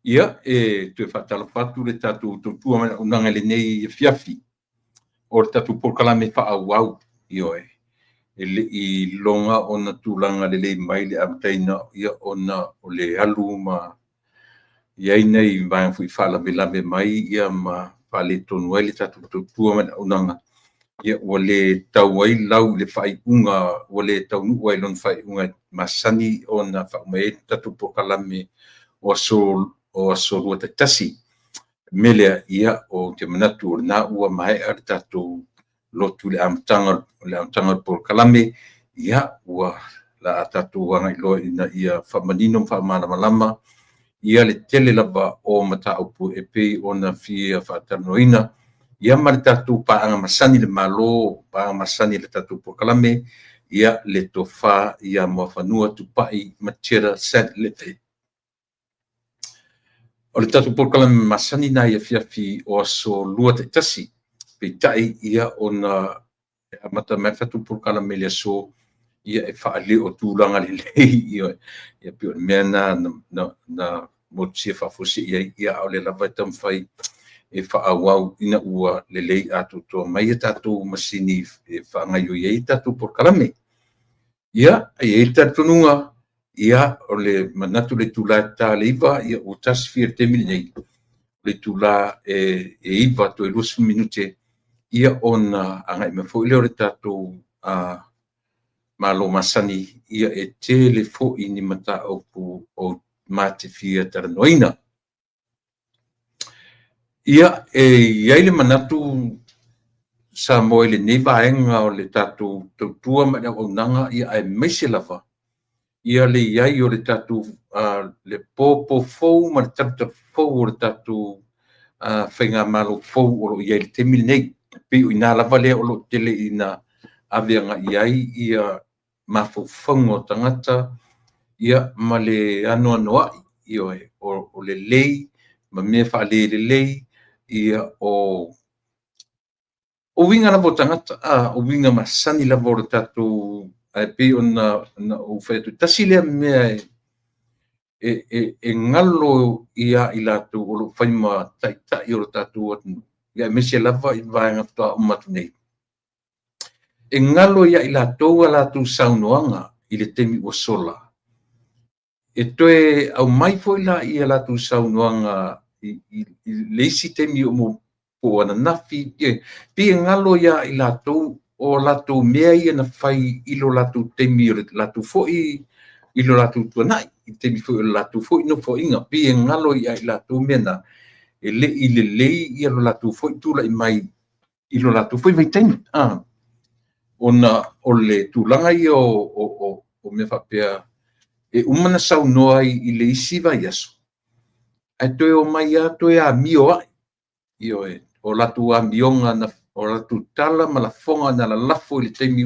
Ia te whatalapatu le tātou tōtua mana unanga le nei fiafi. O le tātou porkalame whaau ioe. Le I longa o na tūlanga le lei mai le amtaina ia o na o le alu ma iai nei vai fui whalawelame mai ia ma whale tonu ai le tātou tōtua mana unanga. Ia o le tau ai lau le whai unga o le tau nuu ai lon whai unga masani o na whaumei tātou porkalame o aso rua tasi. Melea ia o te manatu o na ua mai ar tātou lotu le amtanga porkalame ia ua la tātou wanga ilo ina ia whamanino whamalama ia le tele lava o mata upu e pei o na fia whaatanoina ia ma le tātou paanga masani le malo paanga masani le tātou porkalame ia le tofa ia mo whanua tupai matera set le te. O le tātou porkalame masani na ia fiafi o aso lua te tasi. Peitai ia o na amata mai tātou porkalame le aso ia e whaale o tūlanga le lei ia pio mea na motsia whafosi ia o le lava tamwhai e whaawau ina ua le lei atu toa mai e tātou masini e whaangaio iei tātou porkalame. Ia e tātou nunga ia o le manatu le tula tā le iwa ia o tasfir te mili nei le tula e iwa to e 2 minute ia ona angai me fo le tātou malo masani ia e tele fo ini mata opu o mate fia taranoina. Ia e iai le manatu sa moe le nei vaenga o le tātou tautua ma le nanga ia ai meise lava. Ia le iai o le tātou le popo fou ma le tātou fou o le tātou whainga malo fou o lo iai le temili nei. Pei o ina lava lea o lo tele ina avianga iai ia mawhauwhaunga o tangata ia ma le ano ai ioe o le lei ma mea whaale le lei ia o winga lava o tangata o winga masani lava o le tātou pei o na o whaiatu tasi lea mea e ngalo ia I lātou o lo whaima tai o le tātou atunu ia mese lava I vaenga toa o matu nei. E ngalo ia I lātou a lātou saunoanga I le temi o sola. E toe au mai foi la I lātou saunoanga I leisi temi o mo po ana nafi. Pi e ngalo ia I lātou o lātou mea ia na whai ilo lātou temi o lātou foi ilo lātou tuanai. I temi foi o lātou foi no foi inga. Pi e ngalo ia I lātou mea na e le I le lei ia lo lātou foi tula I mai ilo lātou foi mai temi. Ona o le tūlanga I o me whapea e umana sau noa I le isi vai aso. Ai toe o mai a toe a mio ai. Io o latu a mionga na o latu tala ma la fonga na la lafo I le temi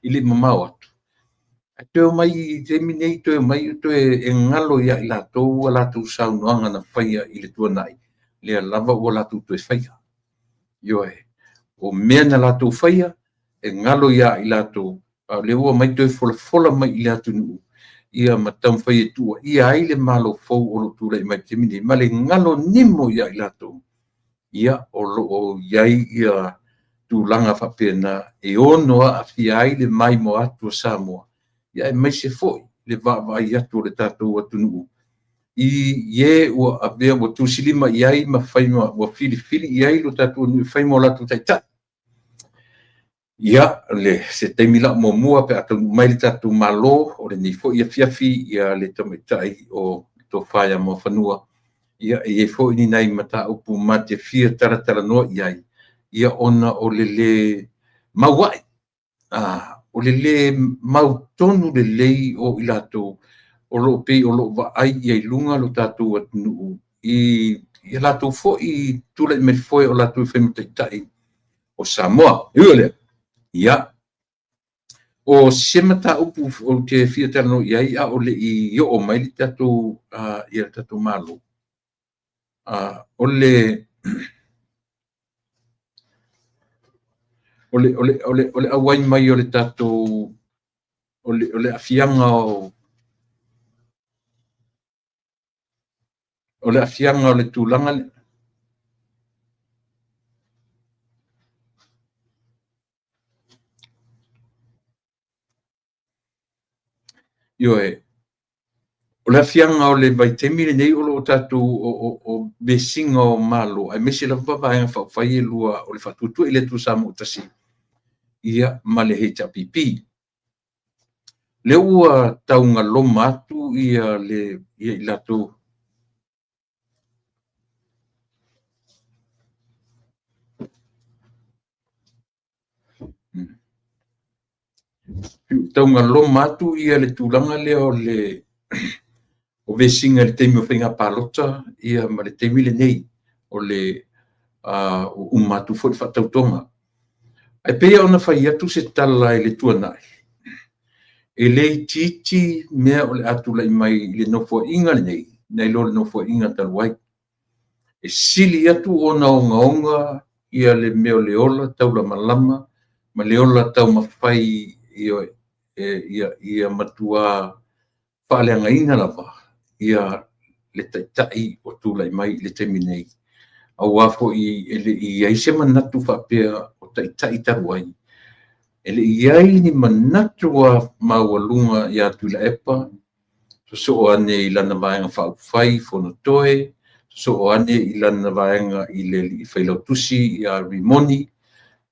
I le mamau atu. Ai toe o mai I temi nei toe o mai toe e ngalo ia I lātou a latu sau noanga na whaia I le tuanai. Lea lava o latu toe whaia. Io o mea na latu whaia e ngalo ia I lātou le ua mai toe fola mai I lātou nuu. Ia matam whai tua, ia ai le malo fau o lo tūra I mai te mini, ma le ngalo nimo ia I lātou. Ia o iai ia tūlanga whapena e onoa a fi ai le mai mo atu Samoa. Ia e mai se foi, le vai atu le tātou atu nuu. I ua a vea wa tūsilima iai ma whai ma wa fili iai lo tātou nuu whai mo latu taitai. Ia le se taimila mo mua pe atu mai le tatu malo o le ni fo ia fiafi ia le tamitai o to faia mo fanua ia e fo ni nai mata upu mate fia tara no ia ona o le mawai o le mau tonu le lei o ilato o lo pe o lo va ai ia lunga lo tatu atu I lato fo I tula me foi o lato femtai o Samoa ile ia o semata upu o te fia tano ia o le I o mai le tatu ia tatu malo o le awai mai o le tatu o le afianga o le afianga o le tūlanga le. Io e, o le afianga o le vaitemi le nei o lo tatu o besinga o malo, ai mesi la vaenga whai e lua o le whatutu i le tu samu utasi. Ia ma le hei tapipi. Le ua taunga loma atu ia le ia i latu. Taunga loma atu ia le tūlanga le o le o vesinga le teimi o whainga pālota ia ma le teimi le nei o le o umatu fo le whatautonga. Ai pea ona whai atu se tala i le tuanai. E le titi mea o le atu lai mai le nofua inga le nei, nei lo le nofua inga taluai. E sili atu ona o ngaonga ia le meo le ola tau la malama, ma le ola tau mawhai ia matua whaaleanga ina lava, ia le taitai o tūlai mai le temi nei. Au afo i aise manatu whapea o taitai taruai. Ele iai ni manatu a maualunga i atu la epa, so o ane i lana vaenga whai fono toe, so o ane i lana vaenga i le i whailautusi i a rimoni,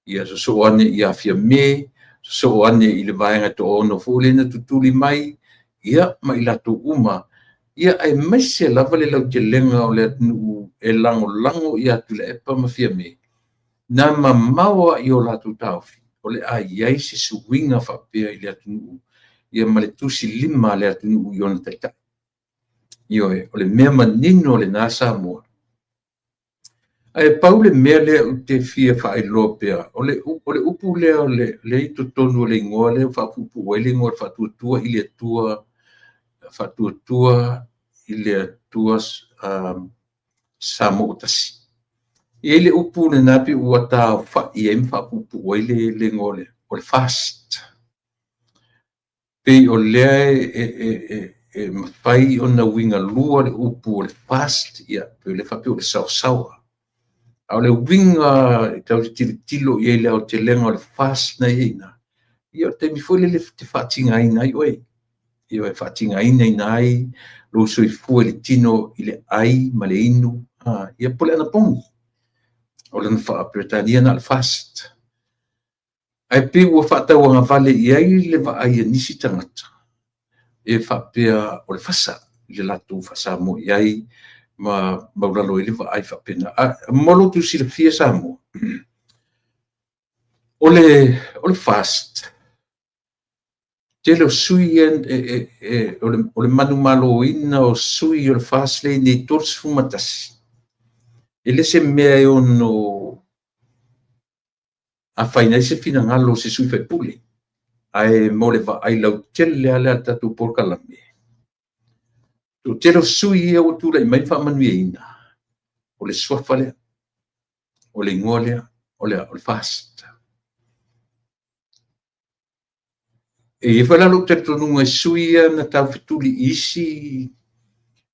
ia so o ane i a fia me, so o ane i le vaenga to ono fōlena tutuli mai, ia ma i lato uma, ia ai maise lava le lau te lenga o le atunu e lango i atu la epa ma fia me. Na mamaua i o lato taufi. O le a iai se suwinga whapea i le atunu ia ma le tusi lima le atunu i ona taitai. Io e, o le mea manino le nasa mua. Ai pau le mea lea u te fia whaeloa pea. O le upu lea o le ito tonu o le ingoa lea whapupu o le ingoa whatuatua i le atua samo utasi. I le upu le napi ua tā whai e mwhapupu o le ngole, o le fast. Pei o lea e mawhai o na winga lua le upu o le fast, ia, pei le whapi o le sausaua. Au le winga, tau te tilo i le au te lenga o le fast na ina. Ia te mifole le te whatinga ina i oe. Ia e whatinga ina ina ai, lo so i fua le tino i le ai, ma le inu. Ia pole ana pongi. O le whaapretania na le fast. Ai pe ua whaatau anga vale i ai le wa ai nisi tangata. E whapea o le fasa, i le latu fasa mo i ai, ma mauralo i le wa ai whapena. Molo tu si le fia sa mo. O le fast. Te lo sui o le manu malo ina o sui o le fast le nei tors fumatasi. E le se mea e ono a whaina se fina ngalo se sui whai pule. Ai mo le wa ai lau tele ale tatu porkalame. Tu te lo sui e o tūra i mai whamanui e ina. O le swafalea, o le ngolea, o le fast. E whalalo te tonunga e sui na tau whituli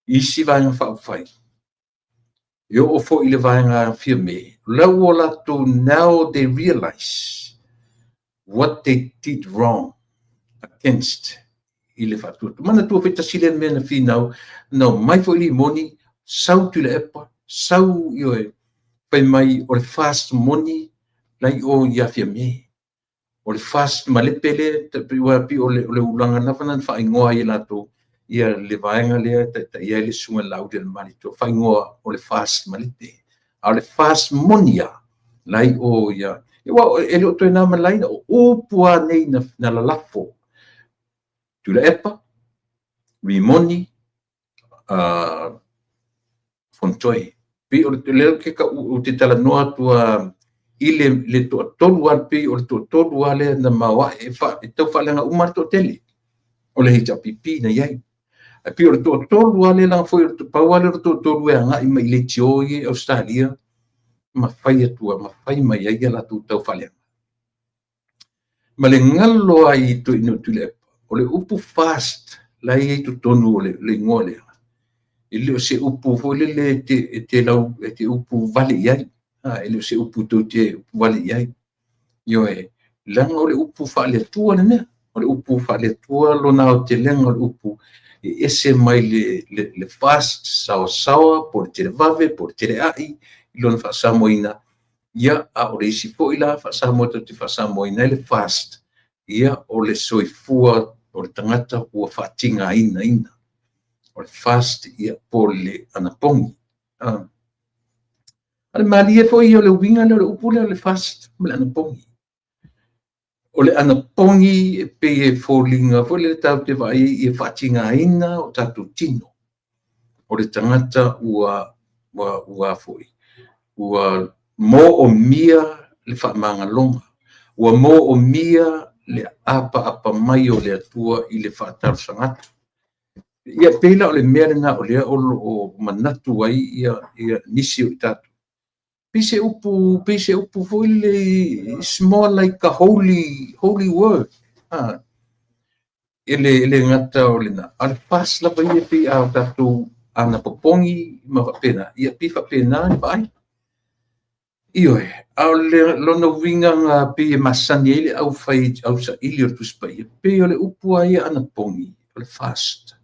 isi vaenga whai. Yo o fo i le vaenga fia me. Lau o lato, now they realize what they did wrong against i le whatuatu. Mana tua wheta sile mena whinau, nau mai fo ili moni, sau tu le epa, sau i oe, pai mai o le fast moni, lai o ia fia me. O le fast ma le pele, pi o le ulanga nafanan wha ingoa i lato, ia le vaenga lea, ia le sunga laude le malito, wha ingoa o le fast ma le te. A le fast monia, lai o ia, iwa e leo toi nama laina, o upua nei na lalafo, tu le epa, rimoni, fontoi. Pi o le leo ke ka u te tala noa tua i le toa tolu alpi o le toa tolu ale na mawa e tau whalenga umar to tele. O le hita pipi na iai. A pi o le toa tolu ale lang foi o pau ale o toa tolu e anga i mai le tio i Australia. Ma whai atua, ma whai mai ai ala tu tau whalenga. Ma le ngalo ai to inu tu le o le upu fast lai e tu tonu o le ngole. Ele o se upu fo le te lau te upu vale iai. Ele o se upu tau te upu vale iai. Io langa o le upu whaale tua le mea. O le upu whaale tua lona o te lenga o le upu. Ese mai le fast sawa por te vave, por te ai, lona whaasamoina. Ia a o le isi fo ila whaasamoina te whaasamoina le fast. Ia o le soifua o le tangata ua whaatinga ina. O le fast ia po le anapongi. Ale malie fo ia o le winga le upu le fast le anapongi. O le anapongi pe e fōlinga fo le tau te vai i e whaatinga ina o tatu tino. O le tangata ua foi. Ua mo o mia le whaamanga longa. Ua mo o mia le apa mai o le atua i le whaataru sangata. Ia pela o le mea nga o lea o manatu ai ia nisi o i tatu. Pise upu foi le small like a holy word. Ele ngata o le na. Ale pas la pa ia pi a tatu ana popongi ma whapena. Ia pi whapena ni pai. Ioe, au le lona winga ngā pi e masani ele au fai au sa ili o tuspa ia. Pe o le upu ai ana pongi, o le fast.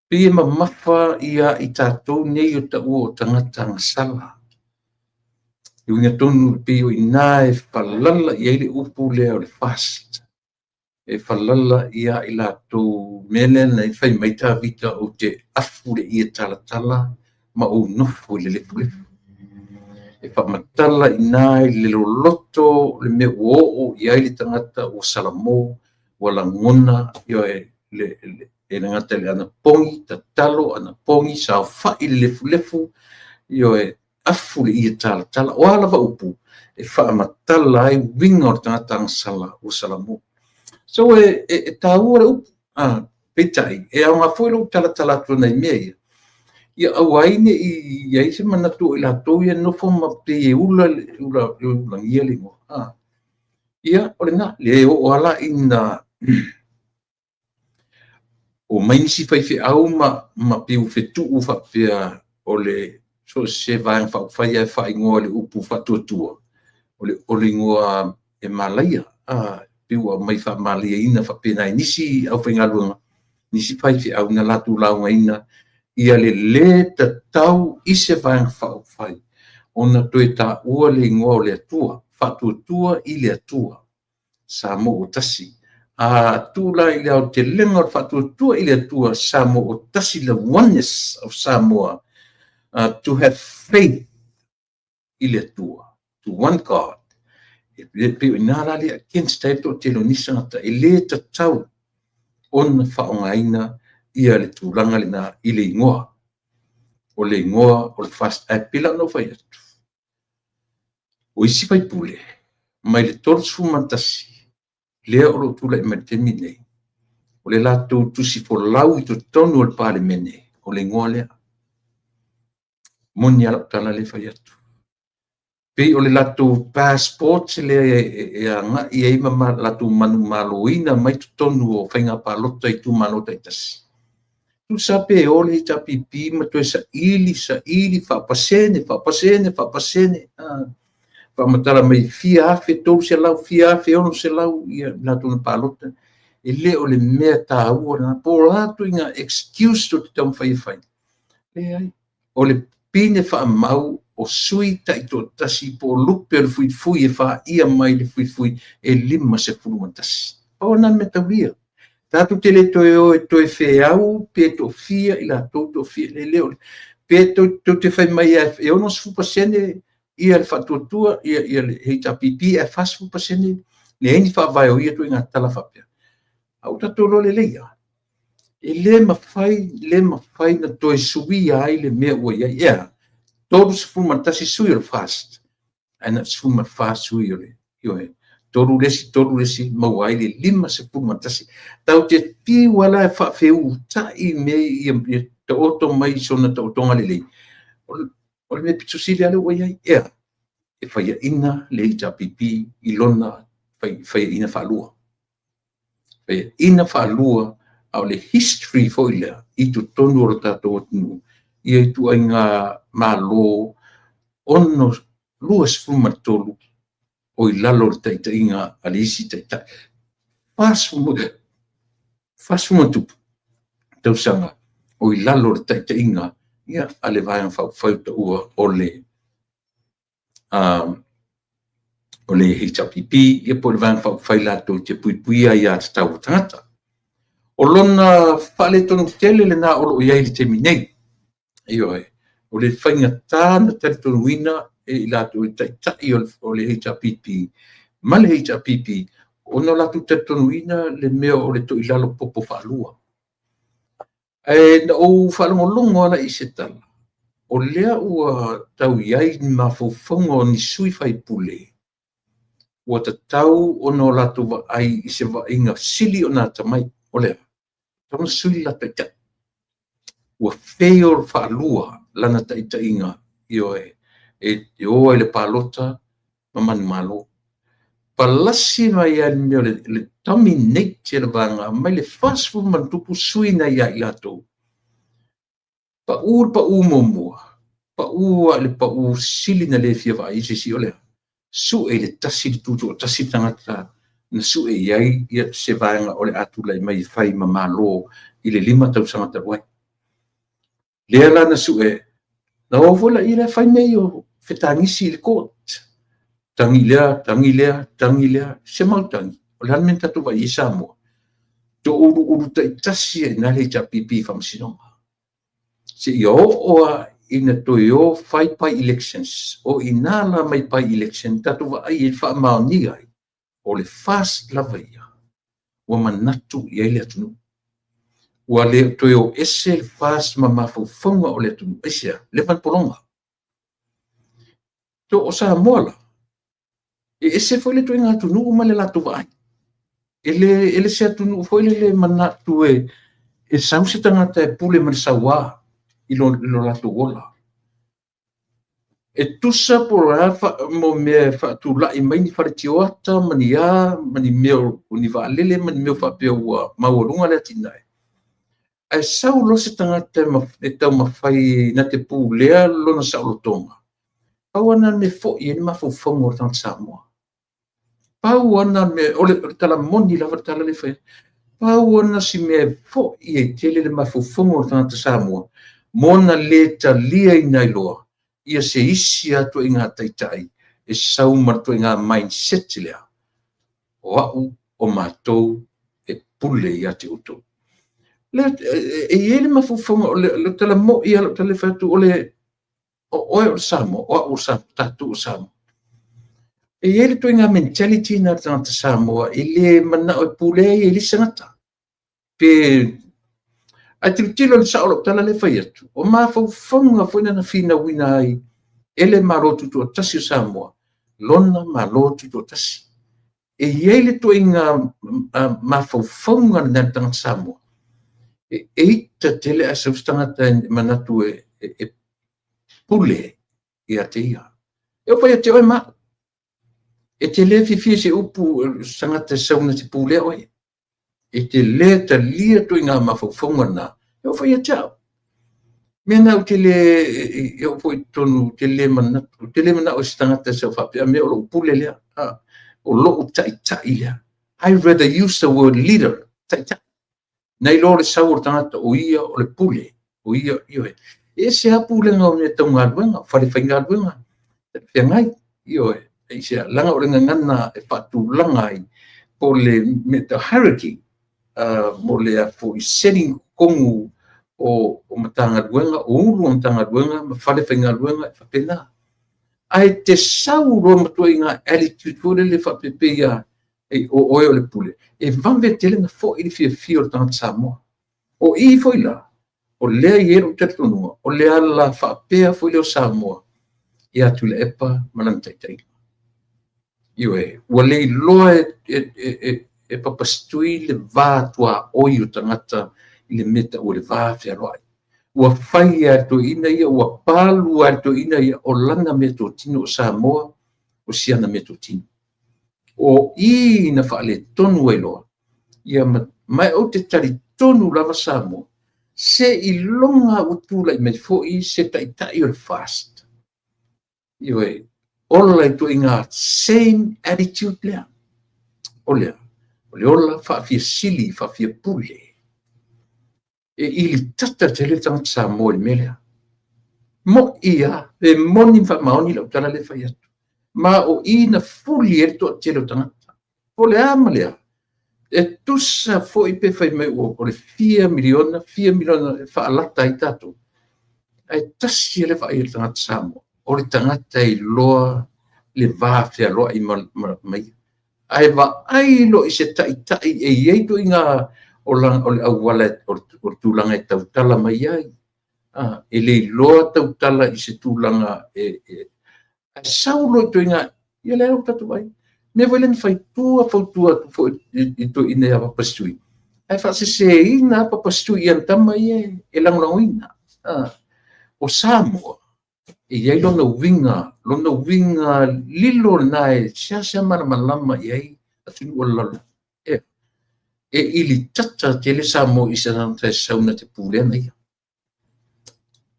Pe e mamafa ia i tātou nei o ta ua o tangata ngasala. I winga tonu pe o ina e whalala ia le upu lea o le fast. E whalala ia i lātou mele na i whai maita vita o te afu le ia tala ma o nofu le lefu. E whamatala i nai le loto le me o i ai le tangata o salamo o langona e ngata le ana pongi ta talo ana pongi sa whai le lefu io e afu le ia tala o ala upu e whamatala ai winga o tangata sala o salamo so e tau o upu petai e au ngā fuelo tala tu nei mea ia awaine i ai se manatu i lātou ia nofo ma pe e ula ngia le mo. Ia, ole nga, le o ala ina o mainisi whai au ma pe u whetu u whapea o le so se vāng whai ai whai ngoa le upu whatuatua. O le ngoa e malaia, pe ua mai wha malia ina whapea nai nisi au whai ngaluanga, nisi whai au na lātou launga ina ia le ta tau i se vāng whai. Ona toe tā ua le ngoa o le atua, whatuatua i le atua. Sa mo o tasi. Tūla i le au te lenga o whatuatua i le atua, sa mo o tasi the oneness of Samoa. To have faith i le atua. To one God. E peo inara le against taito te lo nisangata. E le ta tau ona whaongaina ia le tūranga le na i le ingoa. O le ingoa, o le fast e pila no whai atu. O isi whai pule, mai le torsu mantasi, lea o lo tūla i maritemi nei. O le lātou tusi fo lau i to tonu o le pāle mene, o le ingoa lea. Moni ala tala le whai atu. Pei o le lātou passport le e anga i eima lātou manu maloina mai to tonu o whainga pālota i tū malota i tasi. Tu sape ole ta pipi ma tu sa ili fa pasene fa matala mai fia fe to se lau fia fe on se lau ia na tu palota e le ole me ta ora por ato inga excuse to te fai le ai ole pine fa mau o sui ta to tasi po lupe fui e fa ia mai le fui e lima se fulumantasi ona metavia Tatu tele toe feau, pe to fia i la to fia le leo. Pe to te fai mai e ono sfu pasene ia le fatuatua ia le heita pipi e fasfu pasene le eni fa vai o ia to inga tala fapia. Au tatu lo le leia. E le mawhai na toe sui ai le mea ua ia. Toru sfu matasi sui o fast. Ana sfu mat fast sui o le. Ioe. Toru lesi mawai le lima se matasi. Tau te pi wala fa feu ta i me i te oto mai sona te otonga lele. O le me pitusili ale wa ia. E whaia ina le ita pipi i lona whaia ina whalua. Whaia ina whalua au le history foi lea i tu tonu o le tātou atunu ia i tu ainga malo ono luas fumatolu o i lalo le taitainga a le isi taitai fasfumatupu tausanga o i lalo le taitainga ia a le vaenga whau ua o le HRPP ia po le vaenga whau latou te puipuia ia te tau tangata. O lona whale tonu tele le nā olo iai le te minei. O le whainga tāna tele tonu wina i latou i taitai o le HRPP. Ma le HRPP, o no latou tele tonu wina le mea o le to i lalo popo whaalua. Na o whaalongolongo ana i se tala. O lea ua tau iai ni mawhauwhaunga ni sui whai pule. Ua ta tau o no latou wa ai i se wa inga sili o nā tamai o lea. Tama sui la taita. Ua wheo whaalua lana taita inga i oe. E oe le palota mamani malo. Palasi mai ai meo le dominate le vanga mai le fasfu mantupu sui na ia i latou. Pa u momua. Pa u sili na le fia vai si o lea. Su e le tasi le tutu o tasi tangata na su e iai ia se vanga o le atu lai mai whai mamalo i le 5 tausanga taruai. Lea la na su e na ovola i le whai mei o whetangisi i le court. Tangi lea, se mautangi. O le hanmen tatu wa i Samoa. To uru tasi e na le HRPP whamsinonga. Se i oa ina toi o whai pai elections, o ina la mai pai election, tatu wa ai e wha maoni ai, o le fast lava ia, wa manatu i ai le atunu. Wa le toi o ese le fast ma mawhauwhaunga o le atunu, ese le vanpolonga. To o sa moala, e ese foi le toi ngā atunu o ma le latu wa ai. Ele se atunu foi le manatu e sausi tangata e pule ma le sawa, i lo latu ola. E tusa po rafa mo me fa tu la i mai ni fa tio ata mani meo uni va lele mani meo fa pe wa maurunga le tinai. Ai sau lo se tangata e tau mawhai na te pū lea lo na sau lo tonga. Pau ana me fo i ni mawhau whango o tanga Samoa. Pau ana me ole tala moni la tala le whai. Pau ana si me fo i e tele le mawhau whango o tanga Samoa. Mona le ta lia i nai loa. Ia se isi atu i ngā taitai. E sau martu i ngā mindset lea. O au o mātou e pule i ate uto. E ele mawhauwhanga o le tala mo i alo tala whatu o le oe o Samoa, o au tatu o Samoa. E ele tu i ngā mentality nā tangata Samoa, e le mana o pule i e lisa ngata. Pe ai tilo le saolo tala le fai atu. O mawhauwhanga whaina na whina wina ai, ele marotu tu o tasi o Samoa, lona marotu tu o tasi. E iele tu i ngā mawhauwhanga na tangata Samoa. E ita tele a saustangata manatu e pule i ate ia. E o pai ate oi maa. E te le fifia se upu sangata sauna te pule oi. E te le ta lia tu i ngā mawhauwhanga na. E o pai ate au. Mena o te le, e o pai tonu, te le mana o sitangata sa whapea me o lo pule lea. O lo tai lea. I'd rather use the word leader. Tai. Nei lo le sau o tangata o ia o le pule. O ia ioe. E se hapu le ngau ne tau ngā luenga. Whare whai ngā luenga. Pia ngai ioe. E se langa o le ngana e whatu langa ai. Po le meta hierarchy. Mo le a po i setting kongu o matanga luenga. O ulu o matanga luenga. Ma whare whai ngā luenga e whapena. Ai te sau roa matua i ngā attitude. Fore le whapepe ia. O oe o le pule. E vanwe tele na fo ili fia o tangata Samoa. O i foi la. O lea i ero tetonua. O lea la whapea foi leo Samoa. I atu le epa manantaitai. Iwe. Ua lei loa e papastui le vātua oi o tangata i le meta o le vāwhia loai. Ua whai ato ina ia. Ua palu ato ina ia. O langa meto tino o Samoa. O siana meto tino. O i na whaale tonu e loa. ia mai o te tari tonu lava Samoa se i longa o tula i mai fo'i se taitai o le fast ioi ola i tu inga same attitude lea o lea ola whaafia sili whaafia pule e ili tata te le tangata Samoa i melea mo ia e moni whamaoni lau tala le whai atu ma o ina fuli e to te le tangata o le ama lea e tusa foi pe fai mai o le 4 miliona whaalata i tato ai tasi le whai le tangata Samoa o le tangata i loa le vāwhia loa i mai ai wa ai lo i se tai e iei tu inga o le awala o tūlanga e tautala mai ai e le loa tautala i se tūlanga ai saulo i tu inga ia le au tatu ai me vai len fai tua fautua fo i tu ina papastui ai fa se ina papastui an tama e langlawina o Samoa e iai lona winga lilo nai sia malama iai atunu o lalo e ili tata te le Samoa i sa nanta sauna te pulena ia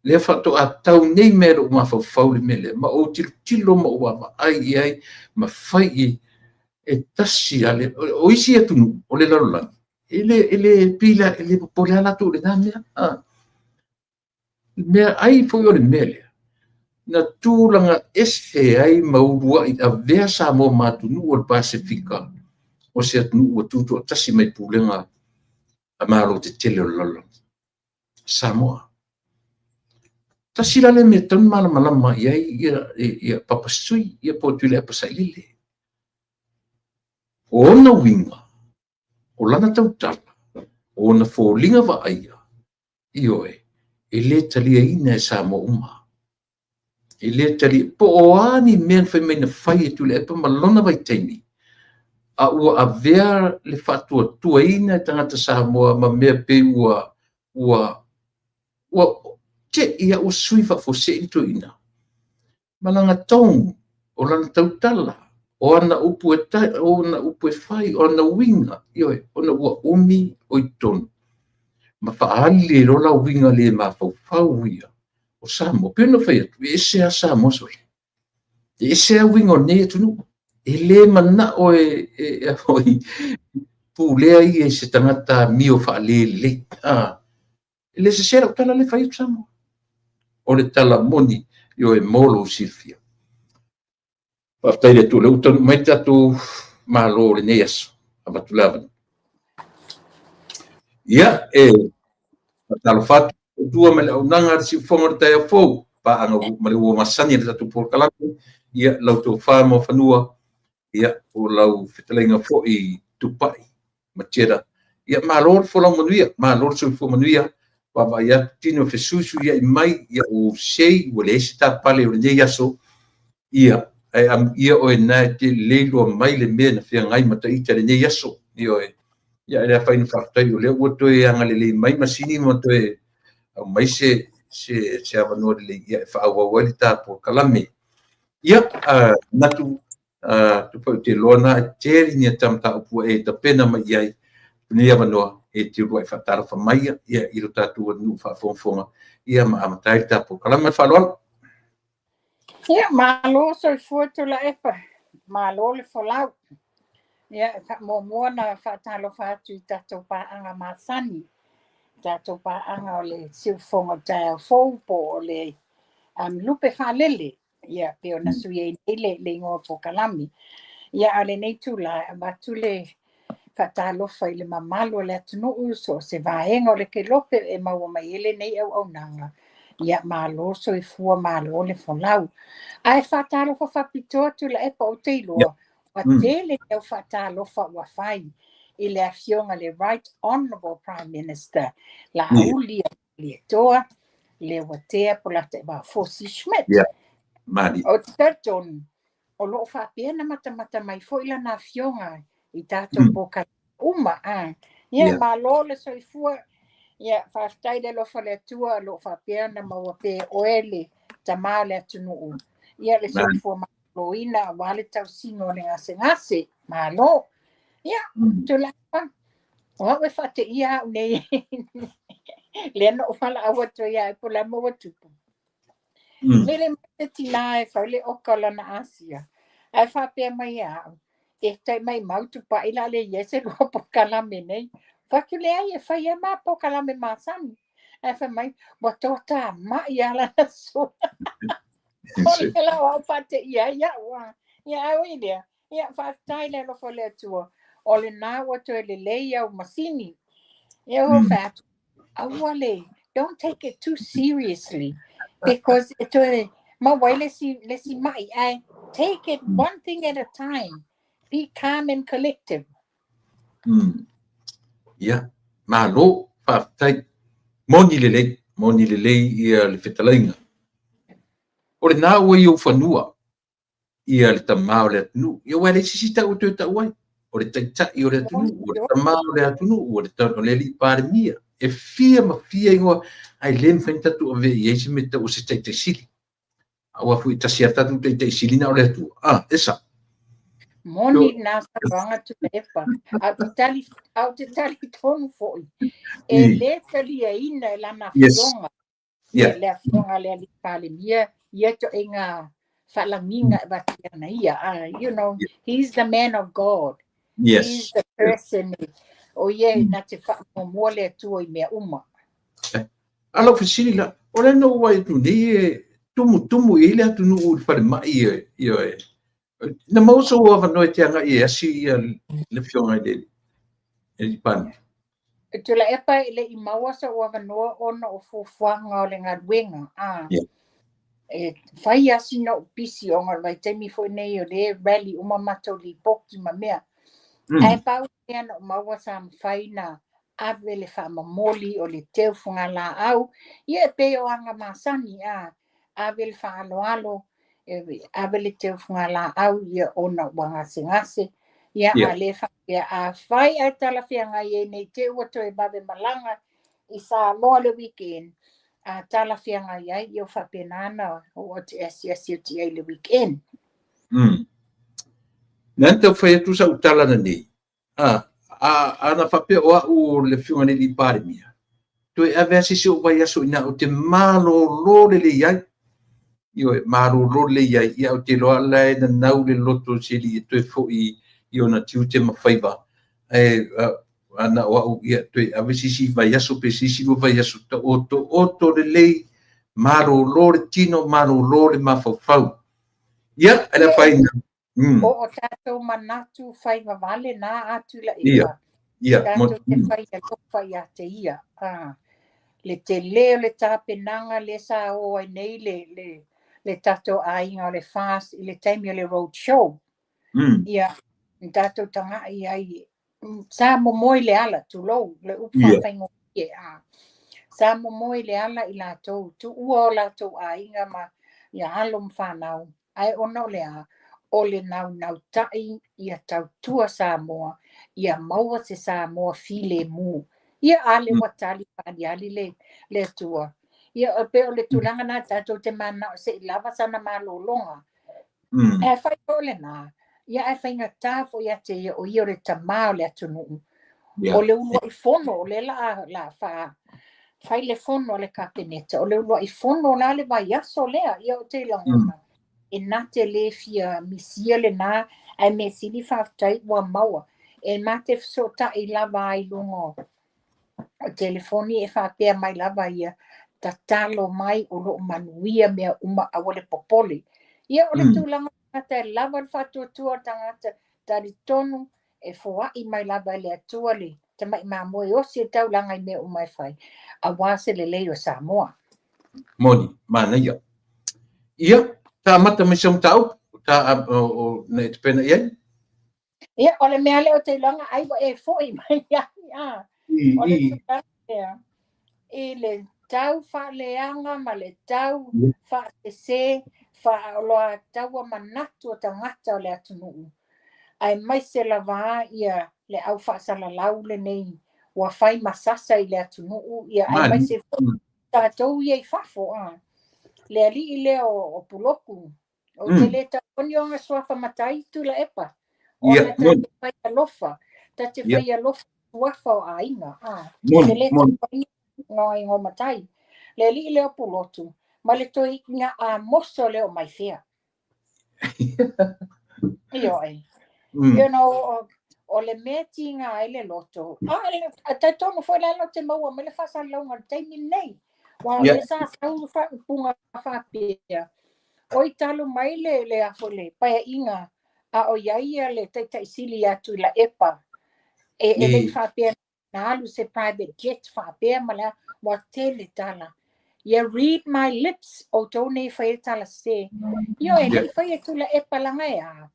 le fato a tau nei me lo ma fau le mele ma o tilo ma o ai iai ma fai e tasi ale o isi atunu o le lalo lang ele pila ele pole ala tu le namia me ai foi o le mele na tūlanga ese ai maurua i a vea Samoa matunu o le Pasifika o se atunu o tutu o tasi mai pulenga a maro te tele o lalo Samoa tasi lale me tonu malama iai ia papasui ia potule pasailile o na winga o lana tautala o na fōlinga wa aia ioe ele talia ina e Samoa uma e le tali po o ani men fai mai na fai e tule e pa malona vai taimi a ua a vea le fatua tuaina e tangata Samoa ma mea pe ua te ia o sui fa fo se i tuaina malanga tong o lana tautala o ana upu e fai o ana winga ioe o na ua umi o i tonu ma faali e rola winga le ma fau ia o Samoa pena fai atu e se a Samoa sole e se a winga o nei atunu e le mana o pulea i e se tangata mio faalele e le se sera o tala le fai atu Samoa o le tala moni io e molo Silvia whaftai le tu le utanu mai tatu malo le nei aso a batulawa ia e talo fatu tua me le unanga si fonga te fo pa anga male ua masani le tatu por kalapu ia lau tō whāma whanua ia o lau whetalenga fo i tupai matera ia malor fo lau manuia malor so fo manuia wa ia tino fesusu ia mai ia o sei o le sta pale o nei aso ia ia o na te lelo mai le mena fia ngai mata i te nei aso ia ia fa in faktai o le o to e anga le mai masini mo to e mai se ava no le ia fa wa wa ta por kalame ia natu tu pa te lona te ni tamta pu e ta pena mai ai ni ava no e te ua fa tara fa mai ia i rota tu no fa fonga ia ma amatai ta por kalame fa lo ia malo so foto la epa malo le folau ia mo na fa talo fa tu tato pa anga masani tato pa anga le silfonga ta fo po le lupe fa lele ia pe ona sui le ngo po kalami ia ale nei tu la batule fa talo fa ile mamalo le tunu uso se va engo le ke lope e mau mai ele nei au nanga ia malo so fu malo le folau ai fa talo fa pito tu la e po te lo a tele e fa talo fa wa fai ile afionga le right honorable prime minister la ulia le toa le watea po la te ba Fosi Schmidt mali o taton o lo fa pena mata mai fo ila na afionga i tato po ka uma ia malo le so fu ia fa stai de lo fa le tua lo fa pena ma wa pe oele tamale tunu ia le so fu lo ina wale tau sino le ngase malo ia tu la Wa we fa te ia nei. Le no fala awa to ia po la mo tupu. Mele te tina e fa le okala na Asia. Ai fa pe mai a. E tai mai mautu pa ila le yese lo po kala me nei. Fa ki le ai e fa ia ma po kala me masani. Ai fa mai wa tota ma ia la so. Ole la wa fa te ia ia wa. Ia o ile. Ia fa tai le lo fo le tua. Ole na wa to le le ia o masini. Ia ho fa awale. Don't take it too seriously because it ma wai le si mai ai. Take it one thing at a time. Be calm and collective. Ia, malo, whaatai, moni lele ia le whetalainga. Ore nā ua i o whanua, ia le tamao le atunu, ia wai le sisita o te tau ai. Ore taitai o le atunu, ore tamao le atunu, ore tano le li pare mia. E fia ma fia ingoa, ai len whaintatu a vei eisi me tau se taitai sili. Awa fu i tasi atatu taitai sili na o le atu. Esa. Moni nasa wanga tu lepa. Au te tali tonu foi. E le tali e ina e lana fionga. Ia le fionga le ali pale mia. Ia to inga whalanginga e batia na ia. You know, he's the man of God. Yes. He's the person. O ye na te wha le tua I mea uma. Alo fasili la. Ora no wai tu ni tumu ile atu nu u whare mai e. Na mauso o whanoi te anga I asi ia le fionga I le pani. Tula epa ile I maua sa ua wanoa ona o fufuanga o le ngaruenga. E whai asi na upisi o ngar vai taimi fo nei o le rally uma mato li poki ma mea. Ai pau ea na maua sa mwhai na ave le whamamoli o le teu funga la au. Ia pe o anga masani ave le whaaloalo. Ave le teu funga la au ia ona wangase ngase. Ia a le whakia a whai ai tala whianga I nei te ua toi babe malanga I sa loa le weekend. A tala whianga I o whapenana o te asi o ti ai le weekend. Nanta whai atu sa utala na nei. Ana whape o au le whiunga ni li pare mia. Toi ave asisi o wai aso ina o te malo lore le iai. Io malo lore le iai. Ia o te loa lai na nau le loto se li toi fo I ona tiu te mawhaiva. Ana o au ia toi ave sisi vai aso pe sisi o vai aso ta oto le lei. Malo lore tino, malo lore mawhawhau. Ia, ana whaina. O tātou manatu whai wawale nā atu la Ia. Tātou te whai a whai a te ia. Le te leo le tāpenanga le sa o ai nei le tātou ainga o le fast I le taimi o le road show. Ia, tātou tanga I ai. Sa momoi le ala tu lou, le upa whaingo ie. Sa momoi le ala I lātou, tu ua o lātou ainga ma ia alom whanau. Ai ono le o le nau tai ia tau tua Samoa, ia maua se Samoa file mu. Ia ale watali pani ali le tua. Ia pe o le tulanga na tātou te mana o se lava sana malolonga. E whai o le nā. Ia e whainga tāfo ia te ia o ia o le tamao le atunu. O le ulua I fono o le la wha. Whai le fono o le kapeneta. O le ulua I fono la le vai aso lea ia o te langona. E nā te le fia misia le nā, ai me sili whaftai ua maua. E mā te fsota I lava ai lungo. O telefoni e whapea mai lava ia, ta talo mai o lo manuia mea uma awa le popoli. Ia o le tūlanga tangata e lava le whatuatua tangata, tari tonu e fōai mai lava le atua le, te mai mā moe o si e taulanga I mea uma e whai. A wāse le leo Samoa. Moni, mana ia. Ia. Ta mata me song tau ta o ne te pena ia. Ia o le mea leo te langa ai wa e foi mai ia. O le tūlanga e le tau wha leanga ma le tau wha se wha loa taua manatu o tangata o le atunuu. Ai mai se lava ia le au wha salalau le nei wa whai masasa I le atunuu ia ai mai se tātou ia I whafo le ali I leo o puloku. O te le taoni o ngā swafa matai tu la epa. O na ta te whai alofa. Ta te whai alofa wafo ainga. Mon, Te le mon. ngoi ngomatai. Le li leo pulotu. Ma le toi nga a moso leo mai fea. Io ai. You know, o le meti nga ai le loto. A te tono foi la lo te maua, me le fasa longa te minei. Wa le sa sau fa punga fa pia. O i talo mai le afo le paia inga. A o iaia le te sili atu la epa. E le fa pia na alu se private jet fa pia mala wa tele tala. You read my lips o tone fa tala se. Yo e le fa tu la epa langa ya.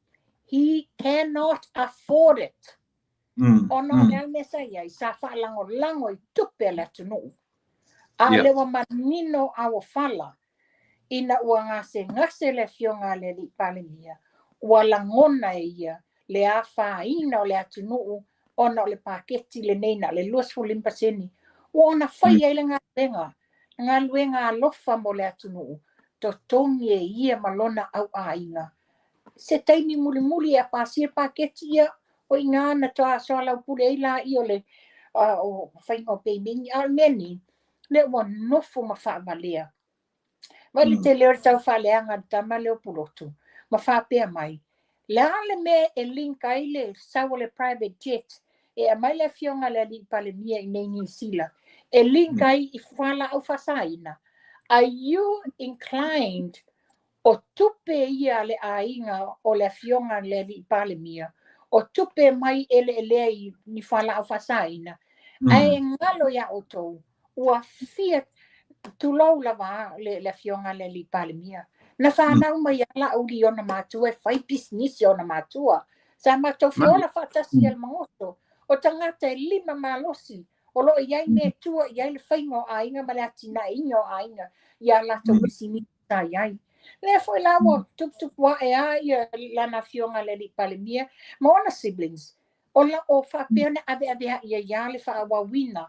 He cannot afford it. Ono le mesa ia sa fa lango I tupe la tunu. A le wa manino a o fala. Ina ua ngase le fionga le li palemia. Ua langona ia le a fa ina o le atunu ona le paketi le neina le luas fulimpa seni. Ua ona fai ele ngā lenga. Ngā luenga alofa mo le atunu. To tongi e ia malona au a inga. Se taimi muli a pasia paketi ia o inga na toa soa lau pule ila I o le o whainga o peimingi al meni. Le ua nofo ma wha malea. Wale te leo tau whaleanga tama leo pulotu. Ma whapea mai. Le ale me e linka ile sawa le private jet. E a mai le fionga le li pale mia I nei sila. E linka I whala au whasaina. Are you inclined o tupe ia le ainga o le fionga le li pale mia? O tupe mai ele I ni whala au whasaina. Ai ngalo ya o tou. Ua fiat tulau lava le fionga le li palemia. Na whanau mai ala uri ona mātua e whai business ona mātua. Sa mātou fiola whatasi al mangoto. O tangata e 5 malosi. O lo iai me tua iai le whaingo a inga ma le atina ingo a inga. Ia lato bisimi sa iai. Le foi lawa tup wa e a ia lana fionga le li palemia. Ma ona siblings. O la o whapeone ave ia ia le whaawawina.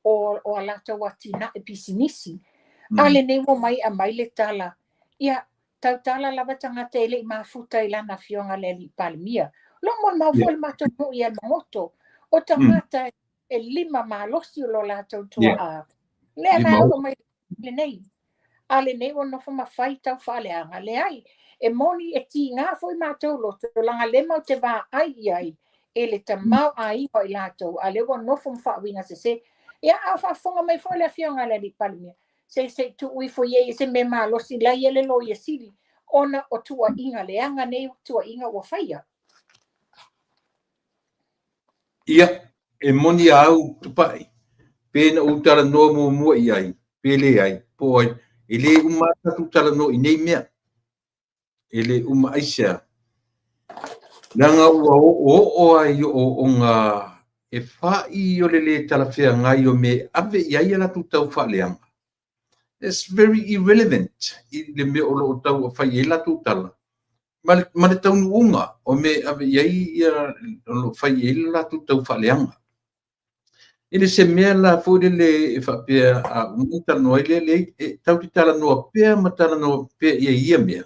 O alata watina e pisinisi. Ale nei mo mai a mai le tala. Ia, tau tala lava tangata ele I mafuta I lana fionga le li palemia. Lo mo maufu le matonu I al mangoto. O tangata e 5 malosi o lo lato tua a. Le a o mai le nei. Ale nei o nofo mawhai tau whaleanga le ai. E moni e ti ngā foi mātou loto. Langa le mau te wā ai. E le ta mau ai o I lato. Ale o nofo mwhawinga se. Ia a whafonga mai foi le fionga le li palemia. Se tu ui fo ye se me malosi la yele lo ye sili ona o tua inga leanga nei tua inga ua whaia. Ia, e moni au tupai. Pena utara no mo iai, pele ai, poi, ele umata utara no I nei mea. Ele aisha. Nanga ua o ai o ngā e whai o le talawhea ngai o me ave iai ala tutau whaleanga. It's very irrelevant. Le me o lo tau a whai e la tutala. Ma le taunu unga o me ave iai lo whai e la tutau whaleanga. Ele se mea la fōre le e whapea a umita noa le tau ti tala noa pea ma tala noa pea ia mea.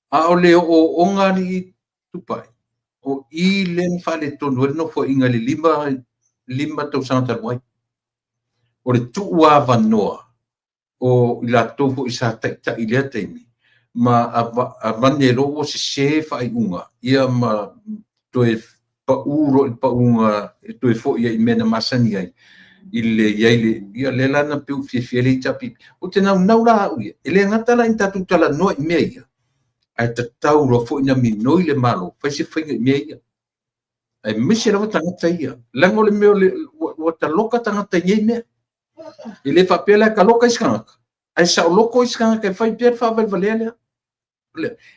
A o le o ngari tupai. O I len whale tonu e no fo inga le 5 tau sangata noai. O le tuua wanoa. O I la tōpo I sa taita I lea teimi. Ma a vane rogo se whai unga. Ia ma toe pauro I paunga e toe fo ia I mena masani ai. I le iai ia le lana piu fiefie le tapi. O te nau la au ia. E le ngatala I tatu tala noa I mea ia. Ai ta tau ro fo ina minoi le malo. Fai se whainga I mea ia. Ai misi rawa tangata ia. Lango le meo le wata loka tangata ia mea. I le whapela ka loka iskangaka. Ai sa o loko iskangaka e whai pia whawai valea.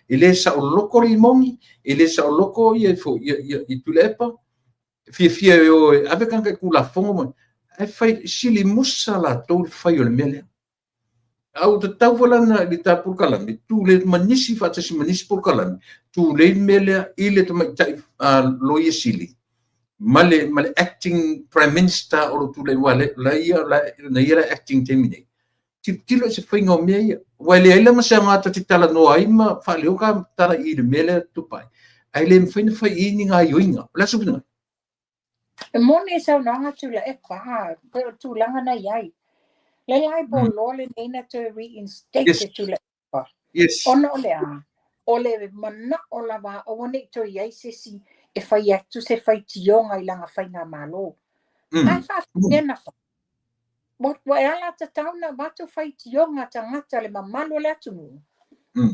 I le sa o loko I mongi. I le sa o loko I tulepa. Fia o ave kanga I kula fongo mo. Ai whai sili musa la tau whai o le mea lea. Au te tau walana I ta purkalami. Tu le manisi whatasi manisi purkalami. Tu le mea lea I le tamaitai loia sili. Male acting prime minister o tu le wale la ia acting temine. Tilo se whainga o mea ia. Waile aila ma se ngata te tala no aima whale oka tala I le mele tupai. Aile mwhaina whai I ni ngā ioinga. La sukina. E mone sa nanga tula e pa tulanga na yai. Le lai bo lole nena to reinstate Yes. te tula e pa. Yes. Ona ole a. Ole mana ola wa o ne to yai sisi e fai atu se fai tionga I langa fai ngā malo. Ai fa pena fa. Wa ala ta tauna watu fai tionga tangata le mamalo le atunu.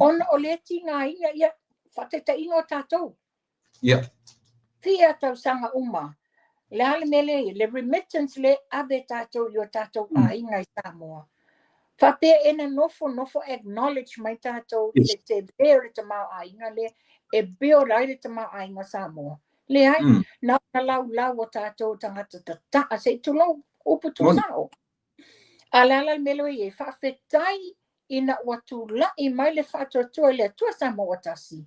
Ona ole ti ngā inga ia whateta ingo tātou. Yeah. Fia tau sanga uma. Le ale mele, le remittance le ave tātou yo tātou a inga I Samoa. Whapea ena nofo acknowledge mai tātou I le te beo le te mau a inga le, e beo rai le te mau a inga Samoa. Le ai, na lau o tātou tangata ta a se tulau upu tu sao. Alala melo e whawhetai ina watu la I mai le whatotua le tua Samoa tasi.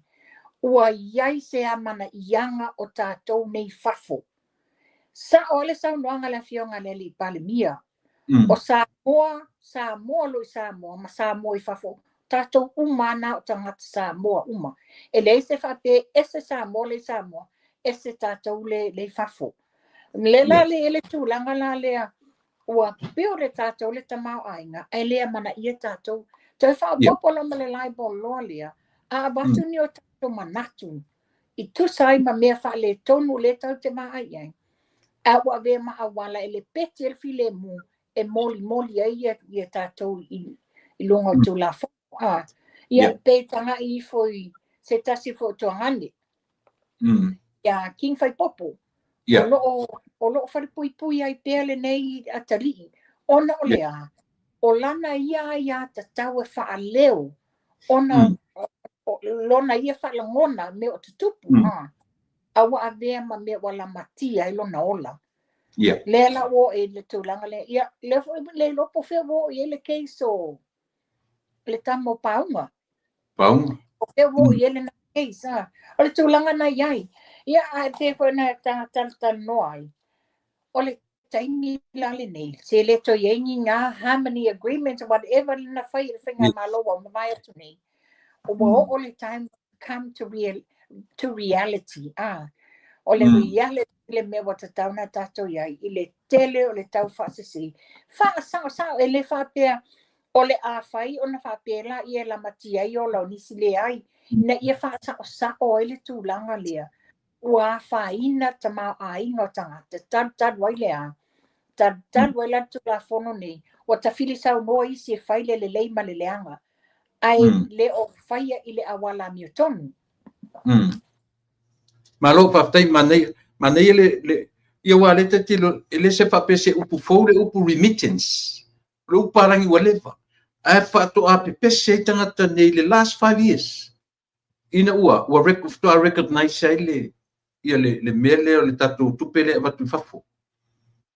Ua iai se amana ianga o tātou nei whafo. Sa ole sa noanga la fionga le li palemia. O Samoa lo Samoa, ma Samoa I fafo. Tātou umana o tangata Samoa uma. E le se whape ese Samoa le Samoa, ese tātou le fafo. Le la le ele tūlanga la lea, ua pio le tātou le tamau ainga, e lea mana ia tātou. Tau whapopola ma le lai boloa lea, a watu ni o tātou manatu. I tusai ma mea wha le tonu le tau te maa iai. Awa ve ma awala ele peti el file mu e moli ai ia tātou I longa tu la fo. Ia pe tanga I foi se tasi fo tuangani. Ia king fai popo. O lo fai pui ai pele nei atari. Ona o lea. O lana ia ta tau e wha leo. Ona lona ia wha langona me o tutupu. Awa avea ma me wala matia I lona ola. Le la wo e le tūlanga le. Ia, le lopo whea wo I ele keiso. Le tamo paunga. Paunga. O whea wo I ele na keisa. O le tūlanga na iai. Ia, a te whea na tata noai. O le taimi lale nei. Se le to yengi ngā harmony agreements, whatever na whai le whinga maloa ma vai atu nei. O le time come to reality. O le reality le me wata tauna tātou iai. I le tele o le tau whaasisi. Sao e le whapea o le āwhai o na whapea la I e la mati ai o lau nisi le ai. Na ia whaasao e le tūlanga lea. Ua whaina ta mau a inga o tangata. Tad wai lea. Tad wai la tu la fono nei. O ta whili sau noa isi e whaile le leima le leanga. Ai le o whaia I le awala mi o tonu. Malo papai manei le ia wa le te ele se fa pese upu fou le upu remittance. Le upu parangi walewa. Ai fa to a pese tangata nei le last 5 years. Ina ua recognize ai le ia le mele o le tatu tupele watu fafo.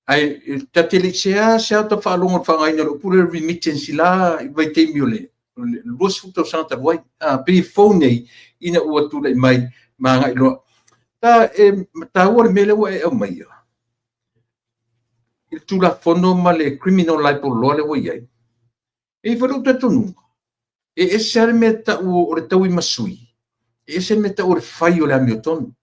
Ai tatele se auto fa longo fa ngai no upu remittance la vai te miole. Le bos futo santa wai pe phone ina ua tu le mai manga ilo ta ua mele ua e mai. Il tu la fono ma le criminal libel law le ua iai. E whalu tatunu. E sere me ta o le tau I masui. E sere me ta o le whai o le amiotonu.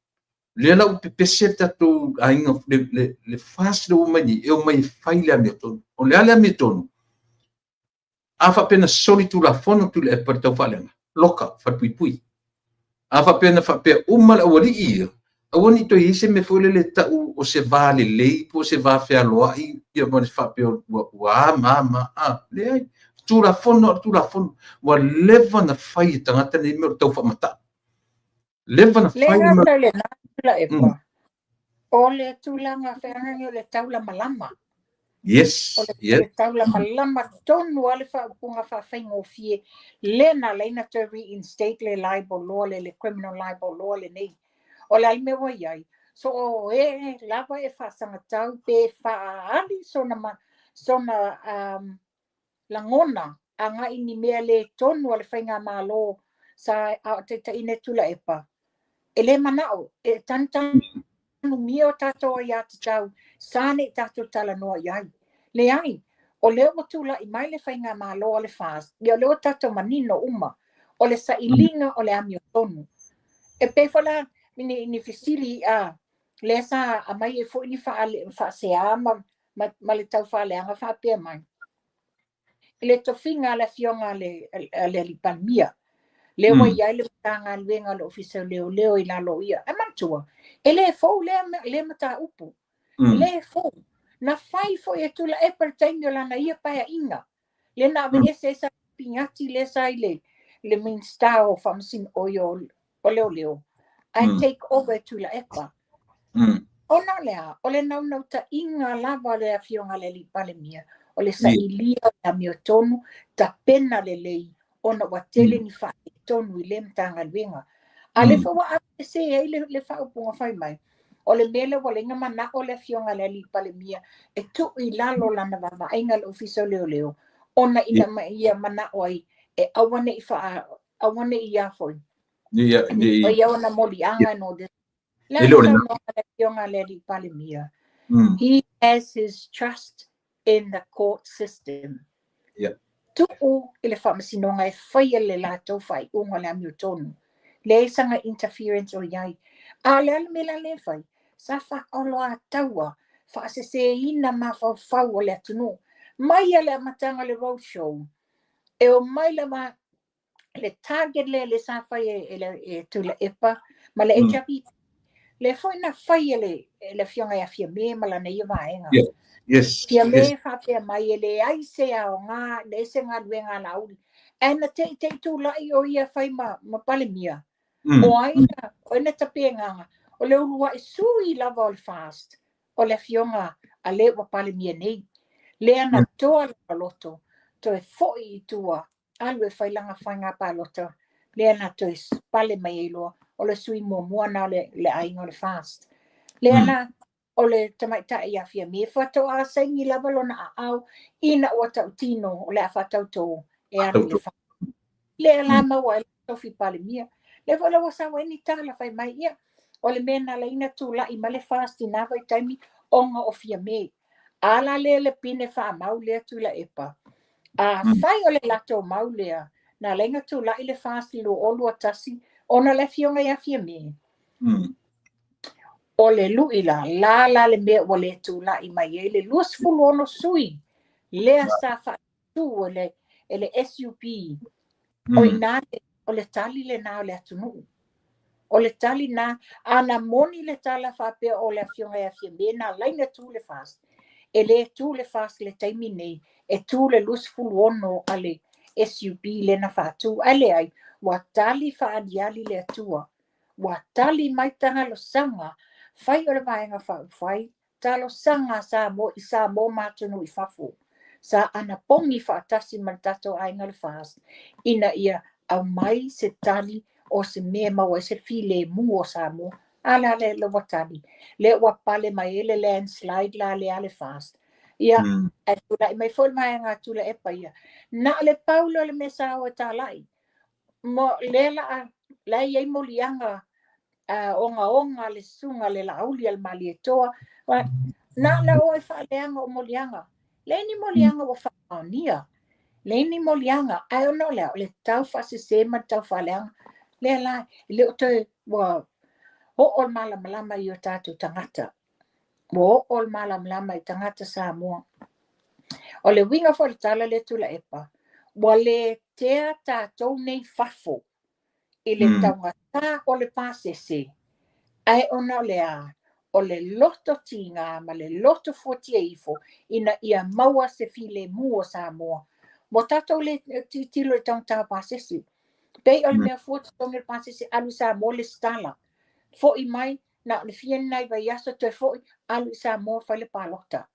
Le la upe pese tatu a inga le fast le umani e o mai whai le amiotonu. O le ale amiotonu. Afa pena soli tu la fono tu le e per tau whalenga. Loka, whapui. Afa pena whapea umala awali ia. Awani to ise me fole le tau o se vale lei po se va fea loa I ia mone whapea ua mama. Le ai. Tu la fono. Wa leva na whai tangata ni me o tau whamata. Leva na whai le ngata le nātula e pa. O le tūlanga whenangi o le taula malama. Yes. O le taula malama tonu ale whaapunga whawhaingo fie. Le na leina to reinstate le libel law le criminal libel law le nei. O le alme wa iai. So lava e whaasanga tau pe whaali sona langona a nga ini mea le tonu ale whainga malo sa te ine tula e pa. E le manao, e tantanu mio tato ia te tau, sane tato tala noa iai. Le ai, o leo watula I mai le whainga malo o le whaas, o leo tato manino uma, o le sa ilinga o le amio tonu. E pe whala, ni fisili Le sa amai e fo ni fa se ama ma le tau fa le anga fa pe mai. Le tofinga le fionga le li palmia. Le wa ia le tanga luenga le ofisa leo i la lo ia. E mantua. E le fo le mata upu. Le fo. Na fai fo e tula e pertainio lana ia paia inga. Le na ve ese sa pingati le sai le main star o famsin oyo o leo. I take over tula epa. Ona lea, o le nau ta inga lava le a fionga le li palemia. O le sa ilia la miotonu ta pena le lei. Ona watele ni fa tonu i le mtanga luenga. A le fa wa a se e le fa upunga fai mai. O le mele wale inga mana o le fionga le li palemia. E tu i lalo lana vava inga le ofiso leo. Ona ina ia mana oi. E awane i fa awane i a foi. O ia ona moli anga no de. He has his trust in the court system. Tu'u ile whamasinonga e whaia le lātou whai unga le amiotonu. Le sanga interference o iai. A le ala mela le whai. Sa wha olo a taua. Wha se se ina ma whau o le atunu. Mai ale amatanga le roadshow. E o mai le ma le target le sa whai e tula epa. Ma le HRP. Le foi na fai le fionga ya fia me mala na ia vaenga. Yes. Fia me fa fia mai le ai se a nga le se nga wenga na uli. Ana te tu la o ia fai ma pale mia. O ai na o na tape nga. O le ulua e sui la vol fast. O le fionga a le wa pale mia nei. Le ana toa la loto. To e foi tua. Alwe fai langa fai nga pa loto. Le ana to e pale mai ilo. O le sui mua na le ainga le fast. Le ana o le tamaita ia fia me fato a saingi lava lona au ina o tau tino o le a fatau tō e anu le fast. Le ala maua e tofi pale mia. Le vola wasa weni tala fai mai ia. O le mena la ina tu la ima le fast ina vai taimi onga o fia me. Ala le pine fa mau le tu la epa. A fai o le lato mau lea. Na lenga tu la ile fast lo olu atasi. Ona le fionga ia fia me. O le luila, la le mea o le tu la i mai e le luas fulu ono sui. Lea sa fa tu ele SUP. O ina o le tali le na o le atunu. O le tali na, ana moni le tala fa pe o le fionga ia fia me na laina tu le fast. E le tu le fast le taimi nei. E tu le luas fulu ono ale SUP le na fa tu. Ale ai. Wa tali fa adiali le atua. Wa tali mai tanga lo sanga. Fai o le vaenga fai. Talo sanga sa mo matunu i fafu. Sa ana pongi fa atasi mantato ainga le fast. Ina ia au mai se tali o se mea maua se file mu o sa mo. Ala le watali. Le wapale mai ele landslide la le ale fast. Ia, e tula i mai fol mai ngā tula e pa ia. Na le paulo le mesa o talai. Mo lela la ia molianga onga le sunga le lauli al mali toa na la o fa leanga o molianga le ni molianga o fa ania le ni molianga ai no le tau fa se ma tau fa leanga le la le to wa o mala mala yo tatu tangata o mala mala tangata sa mo o le winga fo le tala le tula epa wa le te ta to nei fafo ile tangata o le pasese ai ona lea o le loto tinga ma le loto fotiefo ina ia maua se file mua sa mo tato le titilo tangata pasese pei o le mea foto tonga pasese alu sa mo le stala fo i mai na le fien nai vai aso te fo alu sa mo fa le palota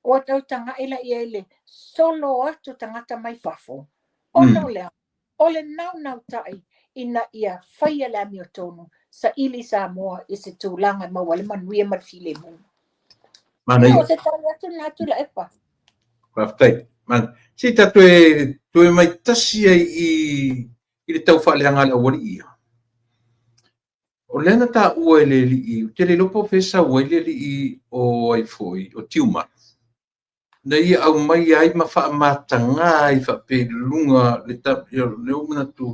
o tau tanga ila ia ele solo atu tangata mai fafo ono lea o le nau tai ina ia faia la miotonu sa ili sa moa i se tūlanga mawale manuia marfile mu. Mana i. O se tau atu na tula epa. Whaftai. Man, si ta tue mai tasi i le tau whaaleanga le awari ia. O lena ta ua ele li i, te le lopo fesa ua ele li i o ai foi, o tiuma. Na ia au mai ai ma wha matanga i wha pe lunga le ta, le umana tu,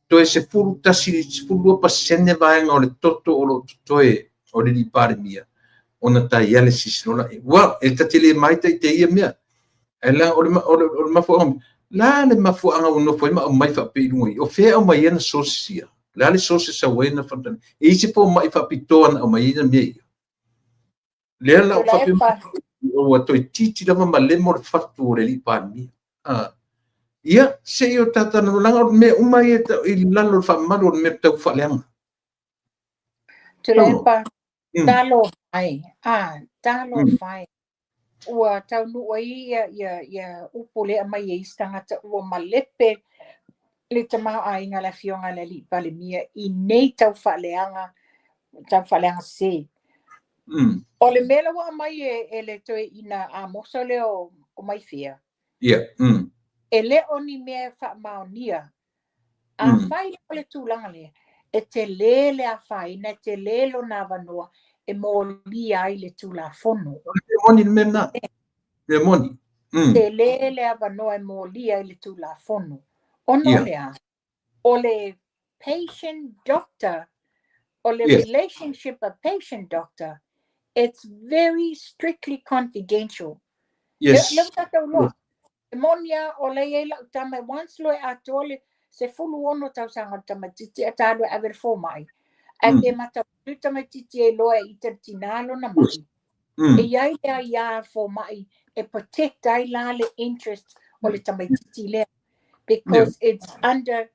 toe se furu tasi, se furu pasene vaenga o le toto o lo toe o le li pare mia ona tai ale sisinola wa e tatele mai tai te ia mea ela o le mafuanga la le mafuanga no foi ma mai fa pe ngui o fe o mai na sosia la le sosia sa wena fa e se fo mai fa pitona o mai na me le la fa pe o to titi da ma le mo fatu le li pa mi ia se yo tata no langa me o mai e lalo fa malo me tau fa leanga Tule pa talo fai talo fai ua tau nua ia upole mai e istangata ua malepe le tamau ainga la fionga le li pale mia I nei tau whaleanga se. O le mela wa mai e le toe ina a mosa le o mai fia. E le oni mea wha maonia. A whai le tūlanga le. E te lele a whai na te lelo na wanoa e mō li ai le tūla fono. Te moni mena. Te moni. Te lele a wanoa e mō li ai le tūla fono. Ono lea. O le patient doctor, or the relationship of patient doctor, it's very strictly confidential. Yes. Monia o le ela tama once lo atole se fulu ono tau sanga tama titi atalo aver fo mai. E mata tama titi e loa I te tinalo na mai. E iai ia fo mai e protect ai la le interest o le tama titi le. Because it's under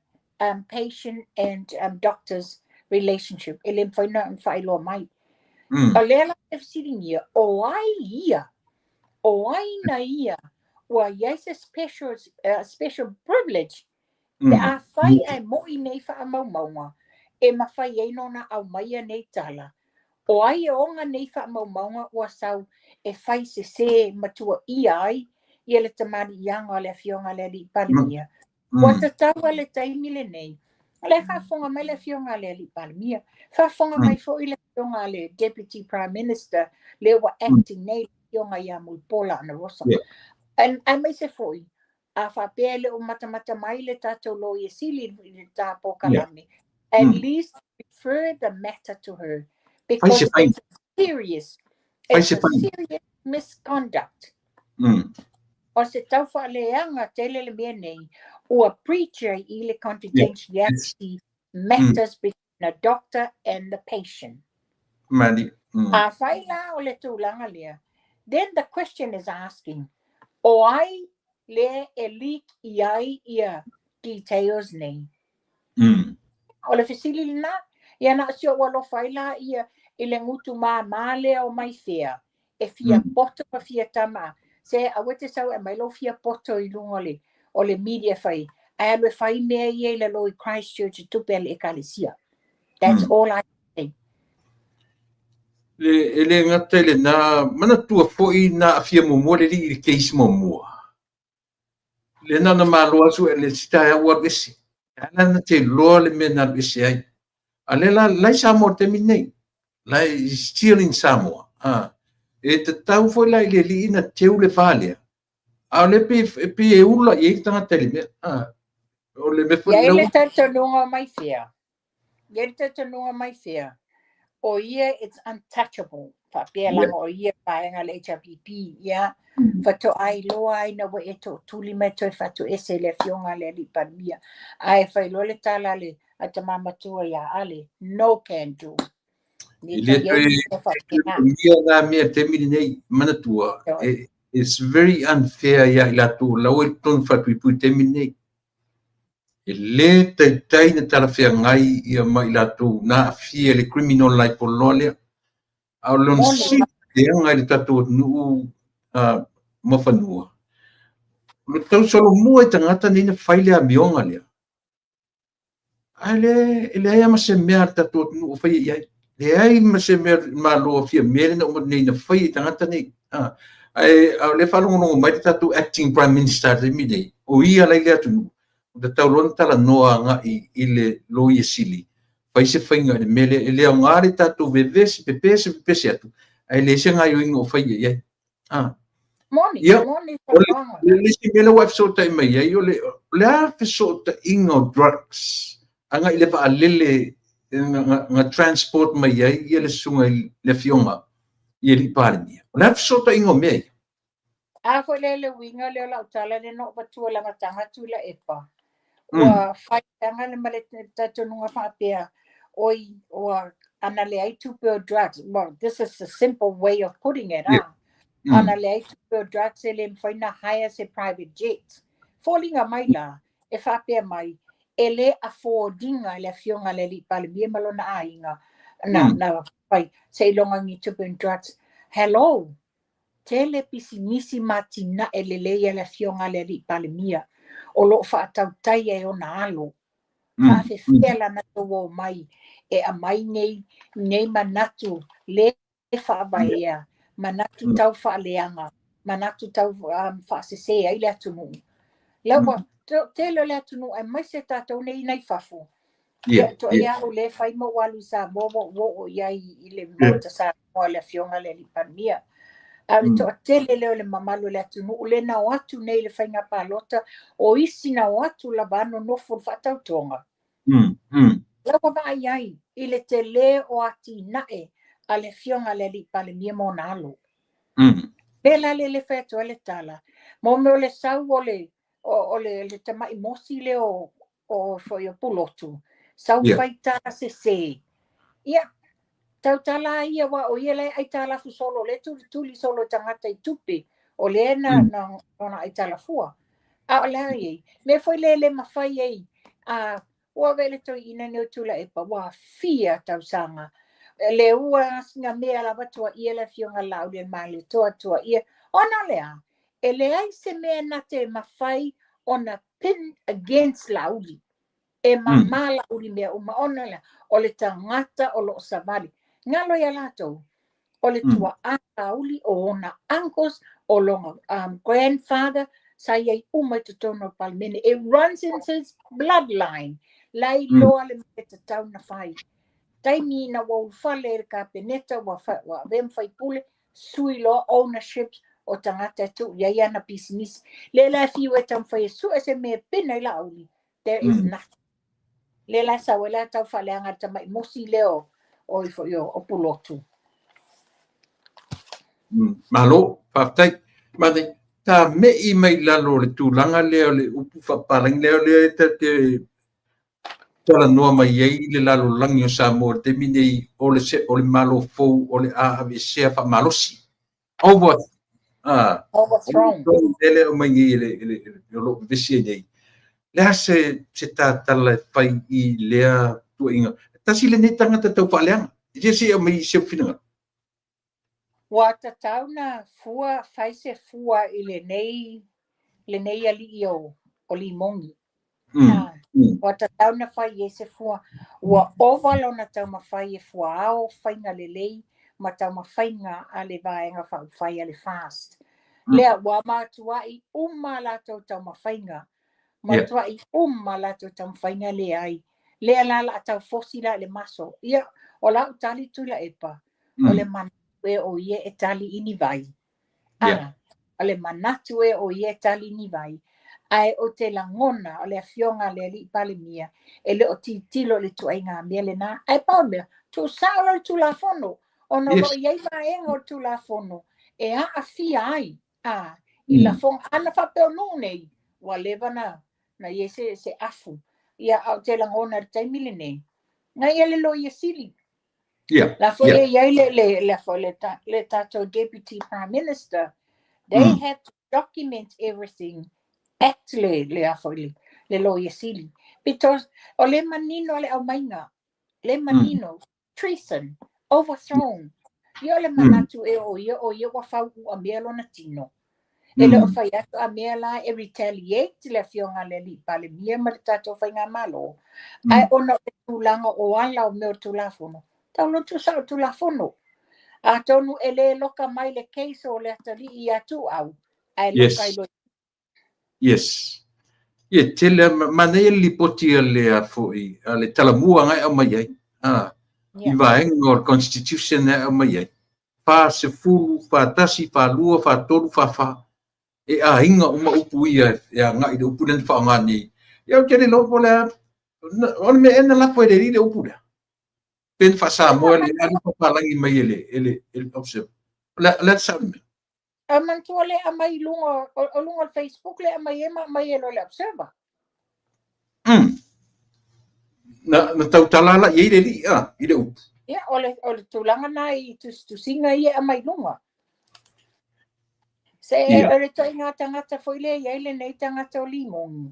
patient and doctor's relationship. Ele foi na failo mai. Alela e siringia o ai na ia. Well, yes, a special privilege. Te a whai ai moi nei wha maunga. E ma whai e nona au maia nei tala. O ai e onga nei wha maunga ua sau e whai se matua I ai. I le tamari ianga le fionga le li palimia. Wa ta taua le taimi le nei. Le whafonga mai le fionga le li palimia. Whafonga mai fo I le fionga le Deputy Prime Minister le wa acting nei fionga ia mui pola na rosa. And mai se foi a whapele o matamata mai le tatou lo I sili le tapo kalami. At least refer the matter to her because it's serious misconduct. O se tau whaaleanga tele le mea nei o a preacher I le confidentiality matters between a doctor and the patient. A whaila o le tūlanga lea. Then the question is asking, o ai le e leak I ai ia details nei. O le fesili na, ia na sio walo whaila ia I le ngutu maa le o mai fea. E fia poto pa fia tama. Se awete sau e mailo fia poto I lunga le, o le media whai. Ai alwe whai mea ia le lo I Christchurch tupe le ekalisia. That's all I say. Le ngata le na mana tua foi na afia momo le li case momo. Le na malo asu le sita ya wa besi. Ana na te lo le mena besi ai. Ale la lai Samoa te minei. Lai still in Samoa. E te tau foi lai le li ina teu le falia. A le pe e ula I tanga tele me. O le me foi. Ia le tatanunga mai fea. Ia le tatanunga mai fea. O ia, it's untouchable. Whapea langa o ia paenga le HRPP, ia. Whato ai loa ai na wa eto tuli me toi whato ese le fionga le li parimia. Ai whai lo le tala le a te mamatua ia ale. No can do. It's very unfair ia ila tu lau e ton whatu I pui te minei. E le tai na tala whea ngai ia mai la tu na fia le criminal lai poloa lea. Au lon si te ngai le tatu nuu mawhanua. Le tau solo mua I tangata nina whaile a mionga lea. Ai le ai ama se mea tatu nuu whai iai. Le ai ma se mea ma loa fia mea na umat nina whai I tangata nei. Ai le whalongonongo mai tatu acting prime minister te minei. O ia lai lea tu nuu. Da tau lona tala noa nga I le lo I sili. Pai se whainga le mele e leo ngare tatu vevesi pepese atu. Ai le se ngai o ingo whaia iai. Moni. Le si mele wa fsota I mai iai. Le a fsota ingo drugs. Anga I le pa alele nga transport mai ia le sunga le fionga ia li palemia. La sota ingo mei. A ko le winga le la utala le no patua la matanga tula epa. Wa fai tanga le male tatununga whapea oi o ana le ai tupu drugs. Well, this is a simple way of putting it. Ana le ai tupu drugs e le mwhaina hire se private jet. Fallinga mai la e whapea mai e le affordinga le fionga le li pale bia malona ainga na fai se longa ngi tupu drugs. Hello. Tele pisimisi matina e leleia le fionga le li palemia. O lo whaatau tai e o na alo. Whaafewhela na tō mai e a mai nei manatu le whaabaea. Manatu tau whaaleanga. Manatu tau whaasesea i le atunu. Lewa, tele le atunu e mai se tātou nei nei whafu. To ia o le whai mo walu sa momo wo iai i le mota sa moa le fionga le li palemia. Ale to tele le mamalu le atu no le na watu nei le fainga palota o isi na watu la bano no fo fatau tonga. La ko ba ai ile tele o ati nae ale fionga le li pale mia monalo. Bela le feto le tala. Mo me le sau o le tama imosi le o fo yo pulotu. Sau faita se. Ia tautala ia wa o ia le ai tala fu solo le tuli solo tangata I tupi o le na ai tala fua a la ia me foi le mafai ai a o vele to ina ne tula e pa wa fia tausanga le ua singa me ala batua ia le fionga lau le mali toa ia ona lea e le ai se me na te mafai ona pin against lauli e mamala uli me o ma ona lea o le tangata o lo savali ngalo ya lato o le tua auli o na uncles o longa grandfather sa ia uma te tono palmene it runs into his bloodline lai loa le meta tau na fai taimi na wa fale ka peneta wa vem fai pule sui lo ownerships o tangata tu ia na business le la fi we tam fai su ese me pena la auli there is nothing le la sa wala tau fale anga tamai mosi leo o I fo yo o pulotu. Malo, whaftai. Mate, tā me I mai lalo le tūlanga leo le upu whaparang leo le te tala noa mai ei le lalo langi o Samoa te minei o le malo fou o le AAVC wha malosi. Overthrown. Ele o mai ngi le lo visi nei. Le hase se tā tala whai I lea tua inga. Tasi le nei tangata tau whaaleanga. I se o mai se whinanga. Wa tatau na fua, faise fua I le nei ali I o limongi. Wa tatau na fai e se fua. Wa ovalo na tau mawhai e fua ao, whainga le lei, ma tau mawhainga a le vaenga whai a le fast. Lea, wa mātua I lato tau mawhainga. Mātua I lato tau mawhainga le ai. Lea lala atau fosila le maso. Ia, o lau tali tula epa. O le manatu e o ie e tali ini vai. O le manatu e o ie e tali ini vai. Ai o te langona, o le afionga le li pale mia. E le o titilo le tuainga mea le na. Ai pao mea, tu saolo le tu la fono. O no lo iei maenga o tu la fono. E a fia ai. I la fong ana whapeo nunei. Wa lewa na ie se afu. Ia au te langona te milene. Nga ia le lo ia sili. La fo le tato deputy prime minister. They had to document everything. Actually le afo le lo ia sili. Because o le manino le au mainga. Le manino. Treason. Overthrown. Ia le manatu e o ia wafau a mea lo na tino. E le o fai atu a mea la e retaliate le fionga le li pale mia ma le tato fai ngā malo. Ai ona e tūlanga o ala o mea tūlafono. Tau lo tu sa tūlafono. A tonu e le loka mai le case o le atari I atu au. Ai loka I lo. Yes. Ia tele mana e lipoti le a foi le talamua ngai o mai ai. I vaenga o constitution e o mai ai. Pa se fulu, pa tasi, pa lua, pa tolu, fa. E a inga uma upu ia ngai de upu nen fa ngani. Ia kene lo pole on me ena la foi de upu. pen fa sa mo le ali pa palangi mai ele observe let's sound man tua le mai lunga o lunga Facebook le mai mai lo le observer na tau talala ye le li ile u ya ole tulanga nai tu singa ye mai lunga se ole to inga tangata foi le ye le nei tangata o limong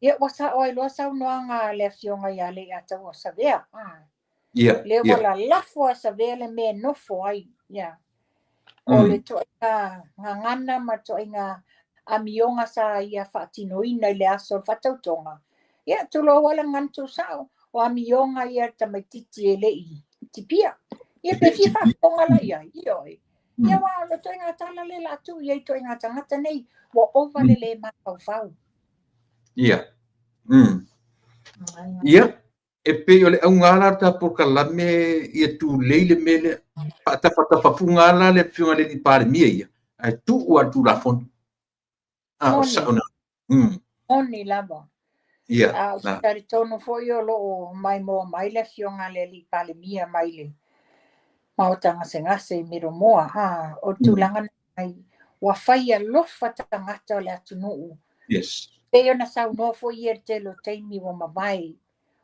ya wasa oi lo sa noanga le fionga ya le ata o sa vea le wala lafo sa vea le me no foi ya ole to ngana ma to inga amionga sa ia fatinoina le aso fatautonga ya tu lo wala ngantu sao o amionga ia tamaititi elei tipia ia pe fifa ponga la ia ioi ia wa lo to inga tala le la tu ia to inga tangata nei wo ova le ma fau ia ia e pe ole au ngala ta por kalame ia tu leile mele pata fafunga la le fiunga le di pare mia ia ai tu wa tu la fon sauna oni lava ia na tari tono fo yo lo mai mo mai le fionga le li pale mia mai le mautanga se miro moa o tulanga mai wa faia lofa tangata le atunu yes pe ona sa no fo yer te lo teimi wa mavai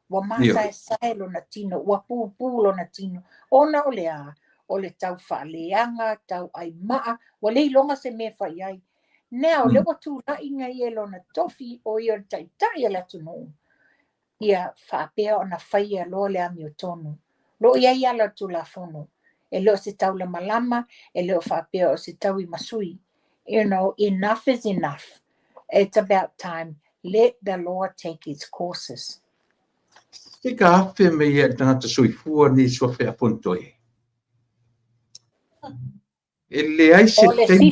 wa masa sai lo na tino wa pu lo na tino ona o le tau faleanga tau ai maa wa le longa se me fa ai now le wa tu na inga ye lo na tofi o yer tai la tunu ia fa pe ona faia lo le ami tonu lo ia la tu la fono e lo se tau la malama e lo fa pe o se tau I masui enough is enough. It's about time. Let the Lord take its courses. Te ka awhi me ia tangata soifua ni sofe a pontoi. E le ai se temi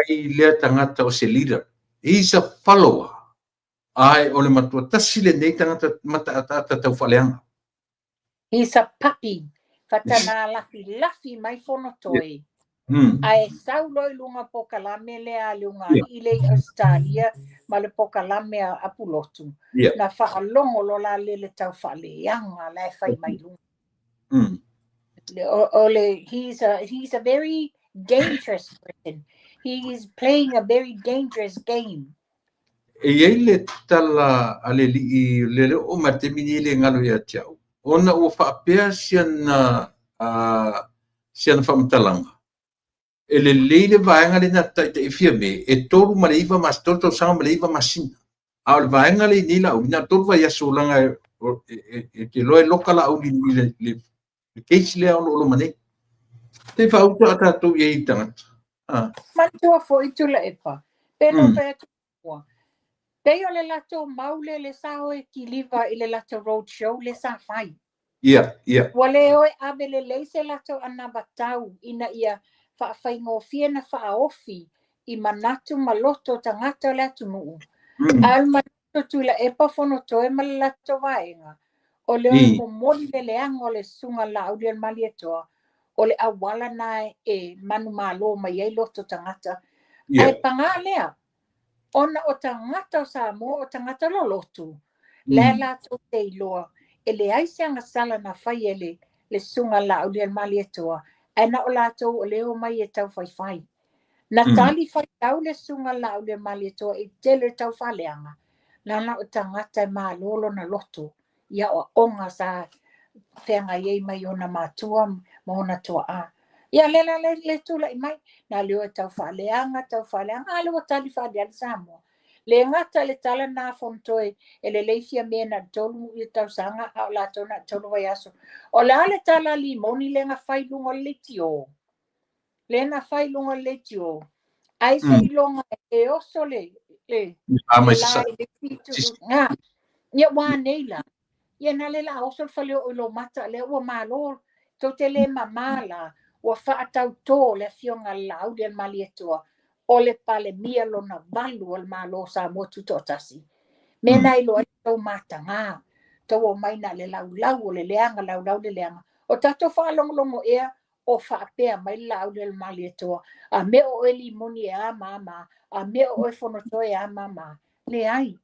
ai lea tangata o se leader. He's a follower. Ai o le matua tasi le nei tangata mata tau whaleanga. He's a puppy. Fatana lafi mai fono toi. Ai sauloi lunga pokalame lea lunga ile Australia ma le pokalame a pulotu. Na whaalongo lo la le tau whaleanga le whai mai lunga. He's a very dangerous person. He is playing a very dangerous game. E iei le tala ale li le o matemini le ngalo ia tiau. Ona ua whaapea siana whamtalanga. E le leile vaenga le na te fia me, e toru ma le iwa mas toto sanga ma le iwa masina. A le vaenga le nila au, na toru vai aso langa e te loe loka la au le keisi le au lo mane. Te whauta a tātou iei tangata. Matua fo I tula epa. Pero whea tua. Peo le lato maule le sao e ki liva I le lato road show le sa fai. Ia. Wale oe abe le leise lato ana batau ina ia whaafai ngofia na whaaofi I manatu maloto tangata le atu nuu. Al manatu tula epa fono toe ma le lato vaenga. O le oe momoli le leanga o le sunga la au le mali etoa. O le awala nae e manu malo ma iei loto tangata. Ai panga lea. Ona o tangata o Samoa o tangata lo lotu. Le lato te iloa. E le aisianga sala na whai le sunga la au le mali etoa. Aina o lato o leo mai e tau whai. Na tali whai tau le sunga la au le mali etoa e tele tau whaleanga. Nana o tangata e maa lolo na lotu. Ia o onga sa whenga iei mai o na mātua ma o na toa a. Ia le tula I mai. Na leo e tau whaleanga. A leo tali whaleanga Samoa. Le ngata le tala na fontoe e le leifia mea na tolu I tau sanga a o lato na tolu vai aso. O le tala limoni le nga whai lunga le tio. Le nga whai lunga le tio. Ai se ilonga e oso le lai Ia wā neila. Ia na le la oso whale o lo mata le ua malo. Tau te le mamala. Ua whaatau tō le fionga lau le mali etua. O le pale mia lo na valu o le malo sa motu tōtasi. Mena ilo ai tau mata ngā. Tau o maina le lau o le leanga lau le leanga. O tato whaalongolongo ea o whaapea mai lau le mali etua. A me o eli moni e a mama. A me o e whonoto e a mama. Le ai.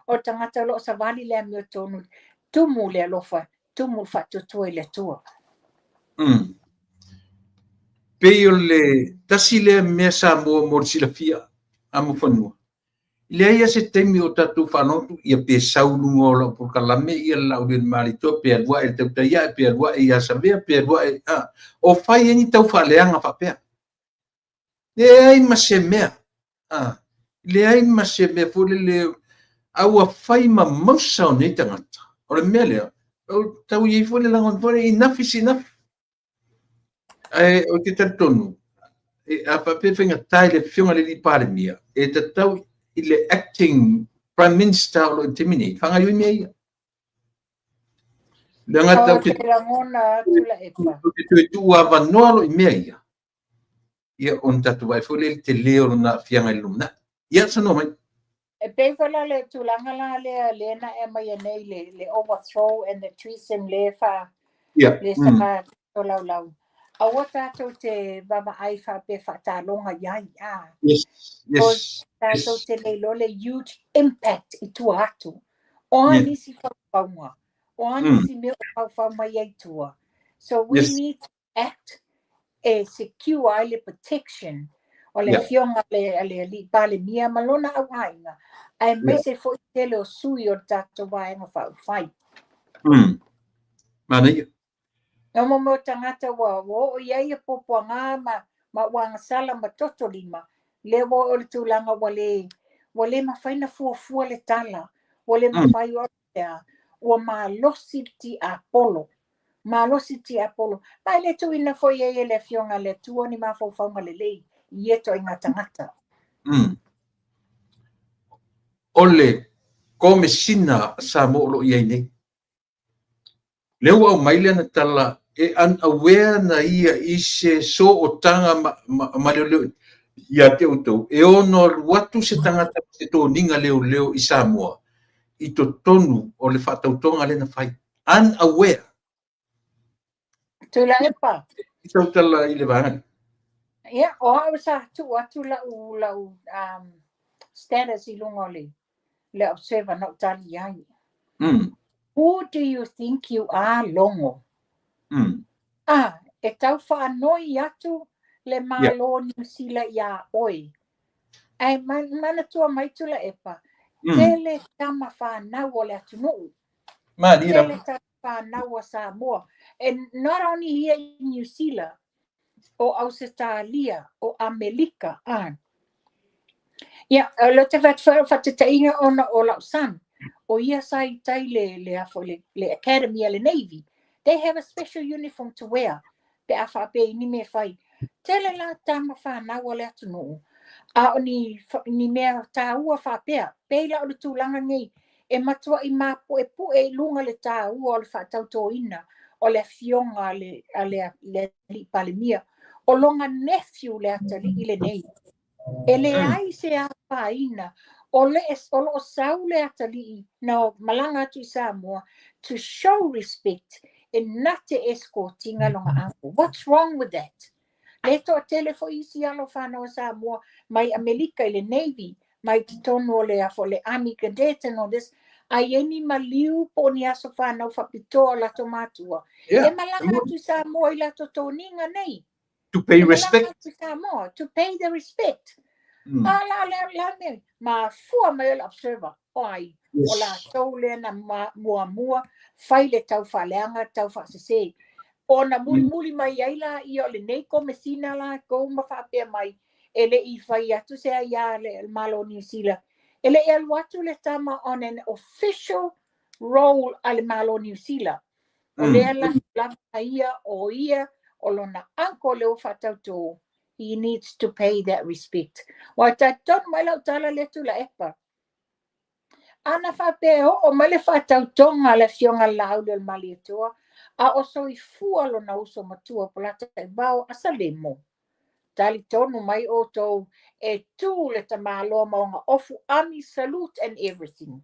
O tangata lo sa vali le amio tonu. tumu le alofa, tumu whatutua le tua. Pei o le tasi le mea sa mo sila fia amo whanua. Le ia se temi o tatu whanotu ia pe saulunga o la pukalame ia lau rin maari toa pe adwa e tau taia pe adwa e ia savea pe adwa e o whai eni tau whaleanga whapea. Le ai ma se mea. Le ai ma se mea fule le aua whai ma mausa o nei tangata. O le mea lea. Tau iei fule langon fule enough is enough. O te tatonu. A pape whenga tai le whiunga le li pare mia. E te tau i le acting prime minister o lo intimini. Whanga yui mea ia. Le ngata O te langona tula epa. te tu ava noalo i mea ia. Ia on tatu vai fule te leo na whianga i lumna. Ia sano mai. E peifala le tulanga la le na e mai nei le overthrow and the treason le fa le saka to lau. A wata to te baba ai fa pe fa ta longa yai a. Yes. So te le lole huge impact i tu atu. O nisi fa faunga. O nisi me fa mai ai tua. So we need to act a secure le protection. O le fionga le li pale mia malona au hainga. Ai mai se fo tele o sui o tato waenga whai. Mana ia. No mo tangata wa o iai e popo ngā ma wanga sala ma toto lima. Le wo o le tūlanga wale ma whaina fuafua le tala. Wale ma whai o lea. Ua ma losi ti Apollo. Ma losi ti Apollo. Mai le tu ina fo iai le fionga le tuo ni ma fo whaunga le lei. Ieto inga tangata. Ole kome sina sa mo lo iai nei. Leu au maile na tala e unaware na ia i se so o tanga maleo ia te utou. E ono watu se tangata se tō ninga leo i Samoa. I to tonu o le whatautonga le na whai. Unaware. Tula epa. I tau tala i le vangani. Ia, o au sa tu atu lau status i lungo le observer no tali ai. Who do you think you are, Longo? E tau whanoi atu le malo New Zealand ia oi. Ai mana tua mai tula epa. Tele tama whanau o le atu nuu. Tele tama whanau o Samoa. And not only here in New Zealand, o Australia, o Amerika. Ia, lo te whatatainga ona o Lausanne. O ia sai tai le academy le Navy. They have a special uniform to wear. Pe a whape ni me whai. Tele la tama whanau o le atu nuu. A o ni mea tā ua whapea. Peila o le tūlanga ngei. E matua i mapo e pu e lunga le tā ua o le whatau tō ina. O le fionga le li palimia. O longa nephew le atali i le nei. E le ai se a whaina. O le o sau le atali na malanga atu i Samoa to show respect e nate escortinga longa anko. What's wrong with that? Le to telefo isi alo whanau Samoa mai Amerika i le Navy mai titono le afo le Army Cadet and all this. Ai eni maliu po ni aso whanau whapitoa la tomatua. E malanga atu i Samoa i la totoninga nei. To pay respect. To pay the respect. Ma fua mai observer. Oi. O la tau le na mua. Fai le tau whaleanga, tau whasese. O na muli mai aila i o le nei ko mesina la ko ma whapea mai. Ele i whai atu se ia le malo New Zealand. Ele e aluatu le tama on an official role ale malo New Zealand. O le la ia o ia. O lona anko leo whatauto, he needs to pay that respect. Wa ta ton mai lau tala le tula epa. Ana whape o male whatautonga le fionga lau le mali atua, a oso i fua lona uso matua polata e bao asa lemo. Tali tonu mai o tau e tu le tamaloa maonga ofu ami salute and everything.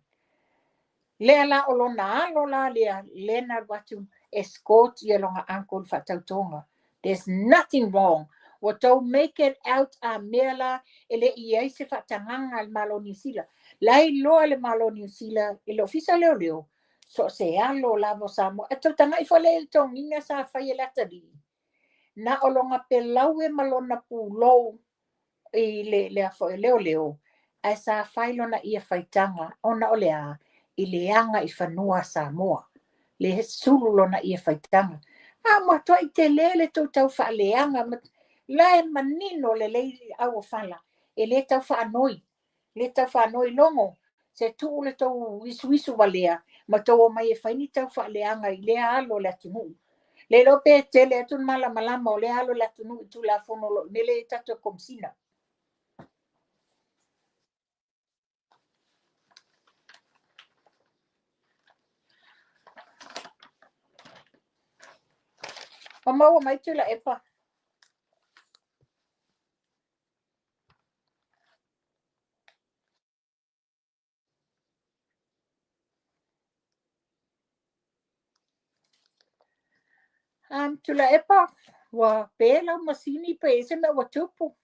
Lea la o lona alo la lea lena watu escort ia longa anko whatautonga. There's nothing wrong. Wato make it out a mela ele ia se fatanganga al malo New Zealand. Lai loa le malo New Zealand ele ofisa leo. so se alo lavo Samoa. E tau tanga i whale il tonginga sa whai la tari. Na olonga pe lau e malona pūlou i le afo e leo. Ai sa whailona ia whaitanga ona o lea i leanga i whanua Samoa. Le sululona ia whaitanga. Matua i te lele tau whaaleanga. Lae manino le lei au whala. E le tau whaanoi. Le tau whaanoi longo. Se tu le tau isu walea. Ma tau o mai e whaini tau whaaleanga i lea alo le atunu. Le lope te le atun malama o le alo le atunu i tu la fonolo. Ne le tato komsina. O mau mai tu la epa. Tu la epa. Wa pela masini pa ese me wa tupu.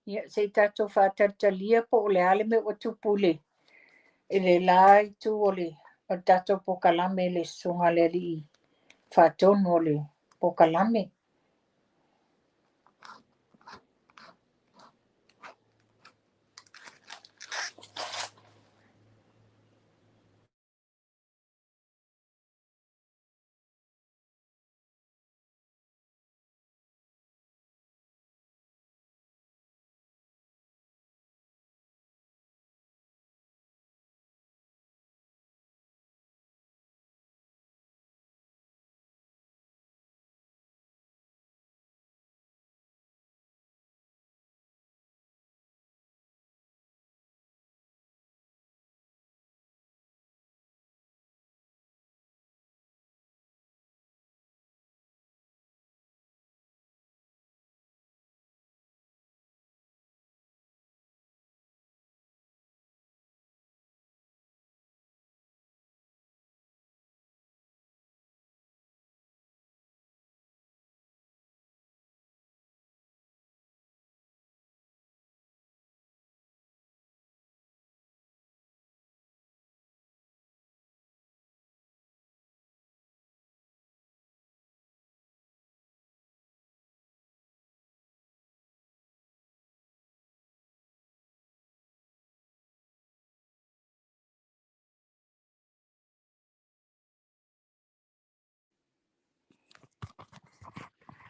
Ia se tato whatartalia po o le ale me wa tupu le. E le lai tu o le. O tato po kalame le sunga le li. Whatonu o le po kalame.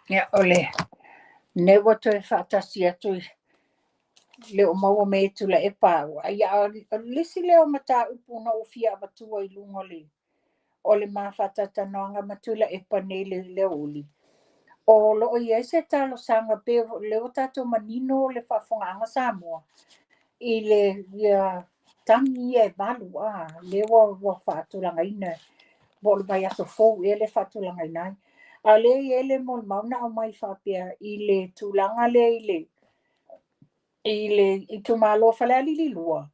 Ia ole. Ne wato e whaatasi atu leo maua me tu la epa. Ia lisi leo mata upu na ufia abatua I lungo le. Ole maa whatatanoanga matula epa nei le leo uli. O loo ia se talo sanga pe leo tato manino le whawhonganga Samoa. I le ia tangi e balu leo wa whaatulanga ina. Bo le vai aso fou e le whaatulanga ina. A le ele mo mauna o mai whapea I le tulanga le I tu malo whale alili lua.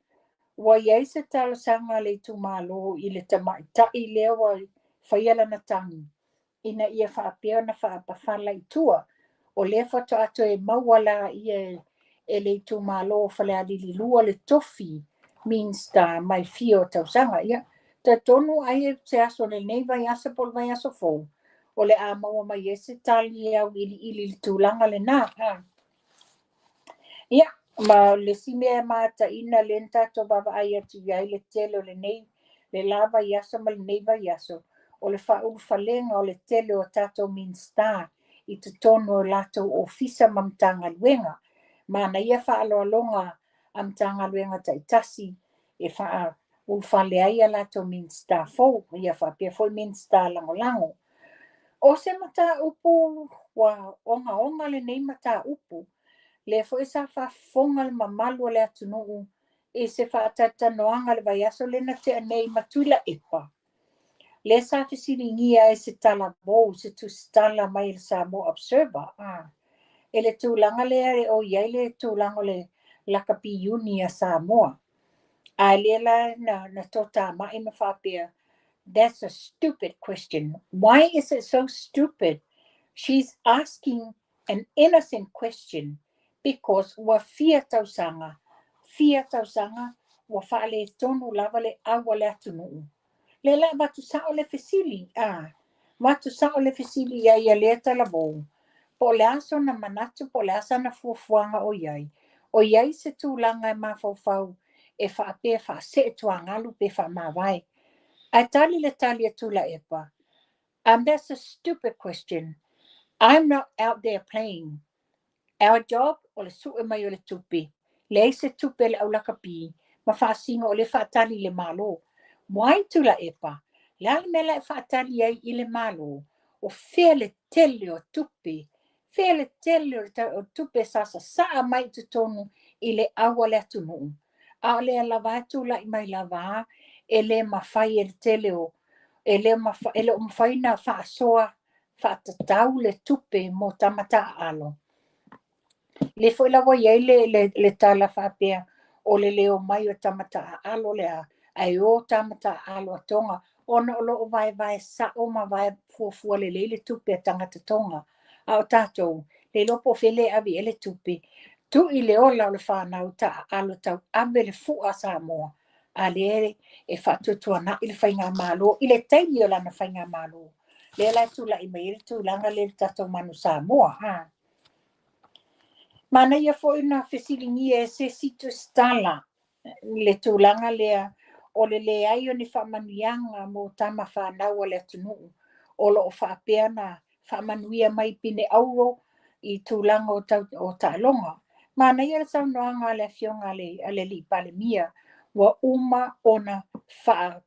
Wa iei se talo sanga le tu malo I le tamaita I lea wa whaiala na tangi. Ina ia whaapea na whaapawhala I tua. O le whato ato e mawala ia e le tu malo whale alili lua le tofi. Means ta mai fio tau sanga ia. Ta tonu ai se aso le nei vai asa pol vai aso fou. O le a maua mai ese tali au ili tulanga le na. Ia, ma le simea mata ina lenta to baba ai atu iai le tele o le nei, le lava iaso ma le nei vai iaso. O le whauru whalenga o le tele o tato min star I te tono o lato o fisa mamtanga luenga. Ma na ia whaalo alonga amtanga luenga taitasi e wha whale ai a lato min star fou, ia whapea foi min star lango lango. O se mata upu, wa onga le nei mata upu, le fo sa fa fonga le mamalu le atunu e se fa tata noanga le vaiaso le na te nei matula epa. Le sa fisilingia e se tala bo se tu stala mai le Samoa Observer. E le tūlanga le o iai le tūlanga le lakapi uni a Samoa. A le la na tota mai ma whapea. That's a stupid question. Why is it so stupid? She's asking an innocent question because wa fia tausanga fia tausanga ua whaale tonu lava le awa le atunuu. Le la watu sao le fesili, watu sao le fesili ia le talavou. Po le aso na manatu, po le asa na fuafuanga o iai. O iai se tūlanga e mawhauwhau e whaapea whaase e tuangalu pe whaamawai. Ai tali le tali e tula epa. That's a stupid question. I'm not out there playing. Our job o le su e mai o le tupi. Le se tupe le aulaka pi. Ma whaasinga o le whaatali le malo. Wai tula epa. Le ale mela e whaatali ai i le malo. O whea le tele o tupi. Whea le tele o tupe sasa saa mai tu tonu i le awa le atunu. A le lava tula i mai lava e le mawhai e le tele o ele o mawhaina whaasoa whaatatau le tupe mo tamata alo. Le foi la iai le tala whapea o le leo mai o tamata alo lea ai o tamata alo tonga ona o loo vai sa o ma vai fuafua le tupe tangata tonga a o tātou le lopo fele avi ele tupe tu i le ola o le whanau ta alo tau ave le fua sa moa a le e whatutua na i le whainga malo i le teimi o lana whainga malo le la tula i mai tu langa le tātou manu sa moa Mana ia foi na fesilingi e se situ stala le tūlanga lea o le ai o ni whamanianga mo tama whanau o le atunu o lo o whaapea na whamanuia mai pine auro i tūlanga o tālonga. Mana ia le saunoanga le fionga le li pale mia wa uma ona wha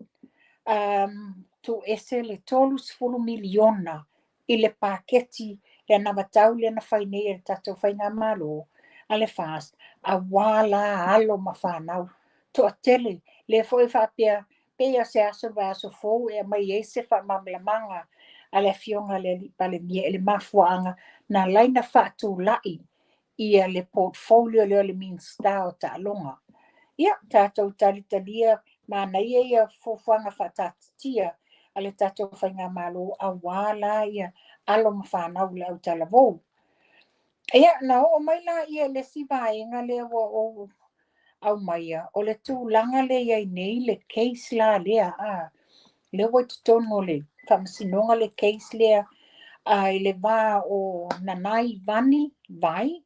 tu ese le tolus fulu miliona i le paketi le navatau le na whainei e tatou whainga malo a le fast a wala alo ma whanau to a tele le foi whapea pea se aso vai aso fou e mai e se whamamlamanga a le fionga le li pale mia e le mafuanga na laina whatu lai ia le portfolio le minsta o ta longa. Ia tatou talitalia mana ia fofuanga whatatatia a le tatou whainga malo a wala ia alo ma whanau le au talavou. Ia na o mai la ia le sivaenga le o au maia o le tūlanga le iai nei le case la lea le wai tutono le whamasinonga le case lea i le wā o nanai vani vai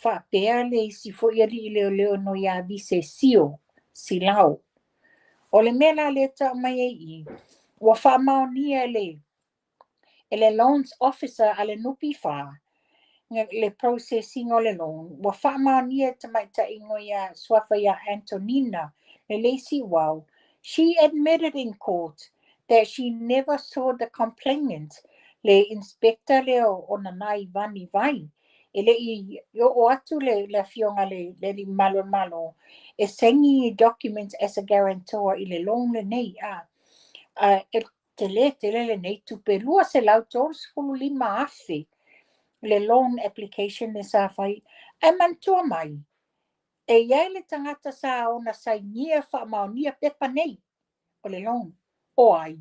whapea le si fo iari i leo no ia vise sio silau. O le mea le ta mai i wa whamaonia ele loans officer ale nupi wha le processing o le loan. Wa whaamania tamaita ingo ia swafa ia Antonina le Lacey Wow. She admitted in court that she never saw the complainant le inspector leo o nanai vani vai. Ele i o atu le fionga le malo e sengi documents as a guarantor i le loan le nei te le nei tupe lua se lau tors kulu lima afe le loan application le sa fai e mantua mai e iai le tangata sa ona sai nia wha maonia pepa nei o le loan o ai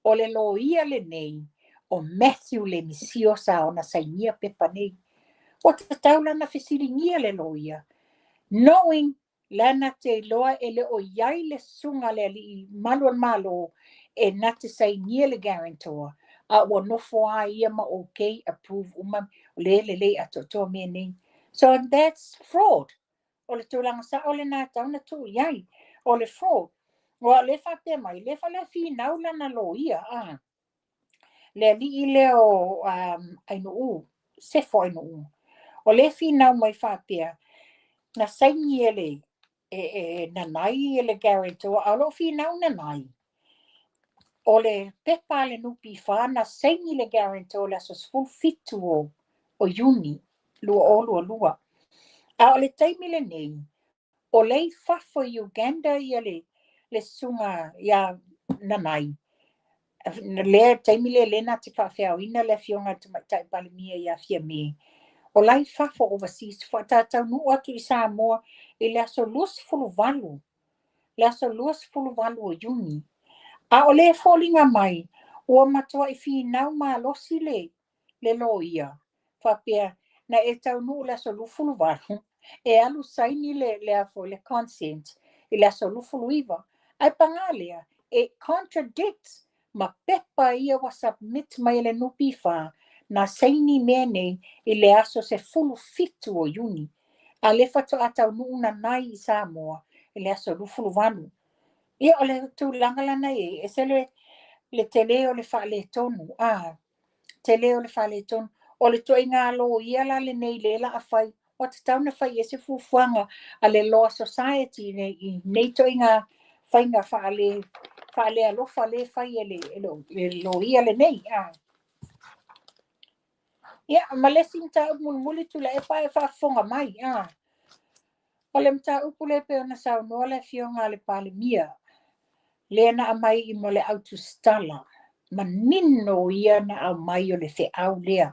o le loia le nei o Matthew le misio sa ona sai nia pepa nei o te taula na fesiri nia le loia knowing lana te loa ele o iai le sunga le li malo e nate sai nia le guarantor a wa nofo a ia ma okay approve uma le atoto me nei so that's fraud o le tūlanga sa o le nā tauna tū iai o le fraud o le whapea mai le whala fi naula na lo ia le li i leo ainu sefo ainu o le fi nau mai whapea na saini ele nanai ele guarantor a lo fi nau nanai o le pepa le nupi whana saini le guarantor la so full fitu o uni lua a o le taimi le nei o le fafo Uganda ia le sunga ia nanai le taimi le lena te whawhau ina le fionga te maitai palimia ia fia me o lai fafo overseas whatatau nu atu i Samoa i le aso luas fulu valu o uni a o le fōlinga mai ua matua i whinau ma losi le loia whapea na e tau nu la solufulu waru, e alu saini le afo le consent, i la solufulu iwa. Ai pangalea, it contradicts ma pepa ia wa submit mai le nupi fa na saini mene i le aso se fulu fitu o Juni. A le fato atau nuuna nai i Samoa i le aso lufulu wanu. Ia o le tūlanga lana e se le tele o le wha le tonu. Tele o le wha le tonu. O le toi ngā lo ia la le nei le la a whai. O te tau na whai e se fufuanga a le Law Society nei toi ngā whai ngā wha le alofa le whai e le lo ia le nei. Ia, ma le sinta muli tu la e pa e whaafonga mai. O le mta upu le pe ona sau noa le fionga le palemia. Le na amai i mo le autostala. Ma nino ia na au mai o le te au lea.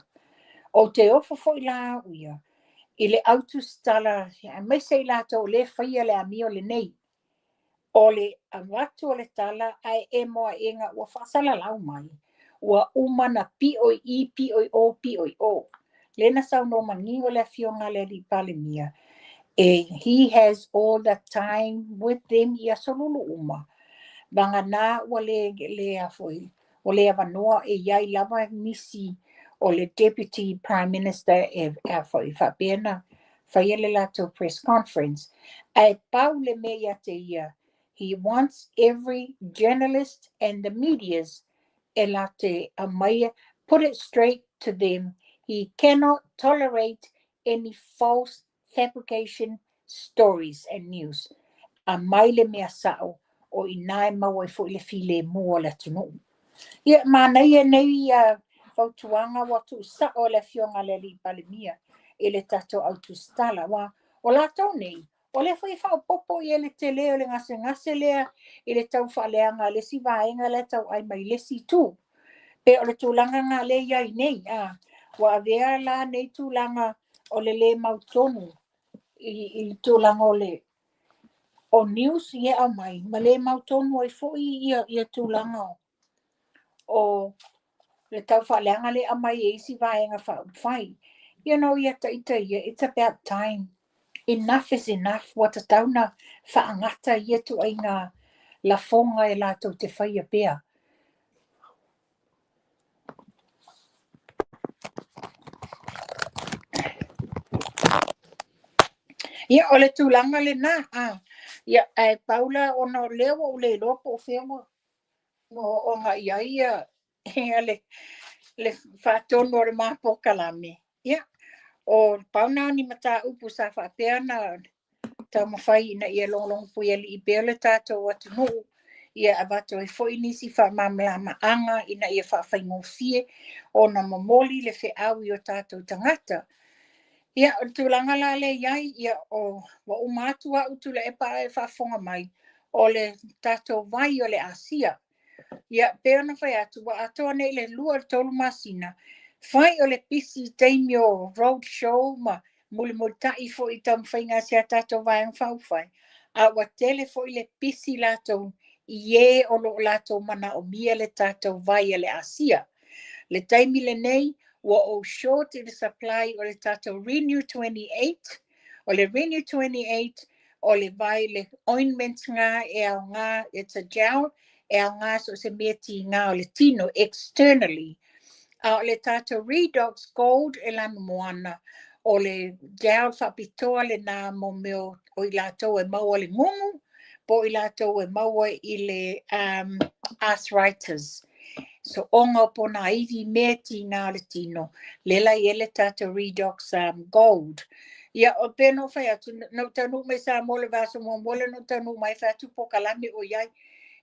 O te ofo fo i la uia. I le autostala, mai se i la tau le whaia le ami o le nei. O le amatu o le tala ai e moa inga ua whasala lau mai. Ua umana pioi i pioi o. Lena sau no mangi o le fionga le li palemia. He has all the time with them ia solulu uma. Banga na ua le afoi. O le avanoa e iai lava nisi o le Deputy Prime Minister e afoi. Whapena whaia le lato press conference. Ai pau le mea te ia. He wants every journalist and the medias e late amaya put it straight to them. He cannot tolerate any false fabrication stories and news. A maile mea sao o inae mau e fo le file mua le tunu. Ia mana ia nei fautuanga watu sa o le fionga le li palemia e le tato autostala wa o la tau nei. O le fai whao popo i le tele o le ngase lea i le tau whaaleanga le si vaenga le tau ai mai le si tu. Pe o le tūlanga ngā le iai nei. Wa avea la nei tūlanga o le mautonu i tūlanga o le o news ia au mai. Ma le mautonu ai fo i tūlanga o le tau whaaleanga le amai e isi vaenga whai. You know, it's about time. Enough is enough. Wata tauna whaangata ia tu ai ngā la fonga e la tau te whai a pea. Ia o le tūlanga le nā. Ia ai paula ona leo o le lopo o whenua. O ngā iaia le whātono o le māpo kalame. Ia. O pauna ni mata upu sa whapea na tau mawhai ina ia longlong pui ali i bea le tātou atu nuu. Ia avato e fwoi nisi wha mamla maanga ina ia whawhai ngofie o na mamoli le wheau i o tātou tangata. Ia o tūlanga la le iai ia o wa umatua utu le epa e whafonga mai o le tātou vai o le Asia. Ia pēo na whai atu wa atoa nei le lua tolu masina. Whai o le pisi teimi o road show ma muli tai fo i tau mwhainga si a tātou vai ang whauwhai. A wa tele fo i le pisi latou i e o lo latou mana o mia le tātou vai le Asia. Le taimi le nei wa o short i le supply o le tātou Renew 28. O le Renew 28 o le vai le ointments ngā e au ngā, it's a gel, e au ngā so se mea ti ngā o le tino externally. O le tātou Redox Gold e lana moana o le gel whapitoa le nā mo meo o i lātou e maua le ngungu, po i lātou e maua i le arthritis. So onga po na iwi mea ti ngā le tino, lela i ele tātou Redox Gold. Ia o pēno whai atu, no tanu mai sa mole vaso mo mole no tanu mai whai atu po kalame o iai.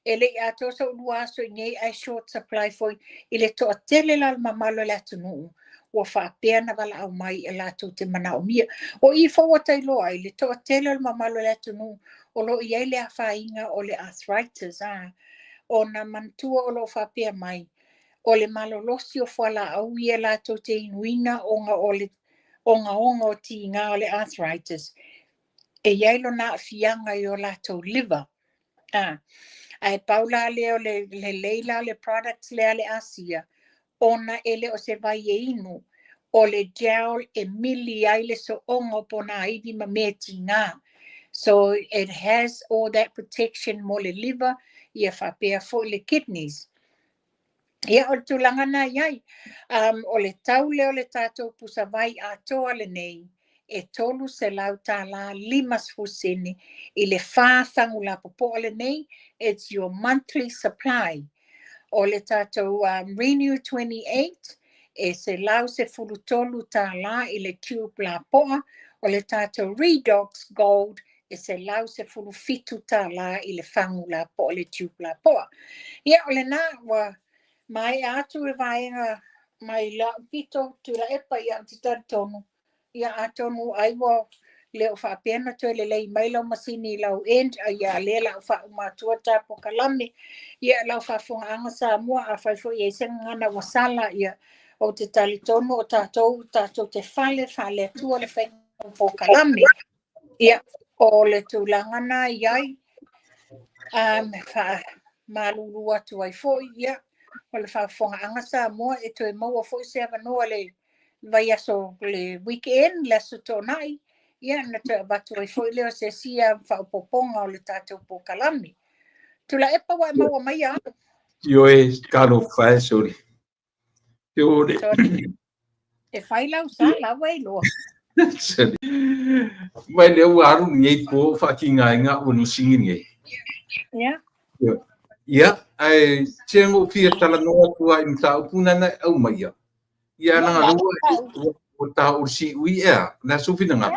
Ele i ato sa ulua aso i ngei ai short supply foi i le toa tele la mamalo le atu nuu. Ua whaapea na wala au mai e lato te mana o mia. O i whawatai loa i le toa tele la mamalo le atu nuu. O lo i ai le a whainga o le arthritis. O na mantua o lo whaapea mai. O le malolosi o whala au i e lato te inuina onga o ti ngā o le arthritis. E iai lo na fianga i o lato liver. Ai paula leo le leila le products le ale Asia. Ona ele o se vai e inu. o le gel e mili ai le so'onga pona iwi ma me tinga. So it has all that protection mo le liver, ia whapea fo le kidneys. Ia o tulanga na iai, o le tau leo le tātou pusawai a toa le nei, e tolu se lau tā la 5 fusini, i le whāwhangu la popo le nei, it's your monthly supply. O le tātou Renew 28, e se lau se fulutolu tā la i le tube la poa, o le tātou Redox Gold, e se lau se fulufitu tā la i le whangu la poa le tube la poa. Ia o le nā, mai atu e vaenga mai la pito tu la epa ia tita tonu. Ia atonu aiwa leo whaapena tu le lei mai lau masini lau end ia le lau wha umatua tapo kalami. Ia lau whafunga anga sa mua a whaifo ia senga ngana wasala ia o te tali tonu o tātou te whale tua le whainga po kalami. Ia o le tūlangana iai malulu atu ai fo ia. O le whafonga anga sa mua e toi maua fo se avanoa le vai aso le weekend le aso tonai. Ia na toi abatu ai fo leo se sia whaupoponga o le tātou po kalami. Tula epa wa maua mai a. Yo e karo whae sori. Yo le. E whai lau sa lawa e loa. Sori. Mai leo aru ngei po whakinga inga o nusingi ngei. Ia. Ia, ai tiango fia tala noa tua i mta upuna na au mai ia. Ia nanga lua o ta ursi ui ea, na sufi na ngā.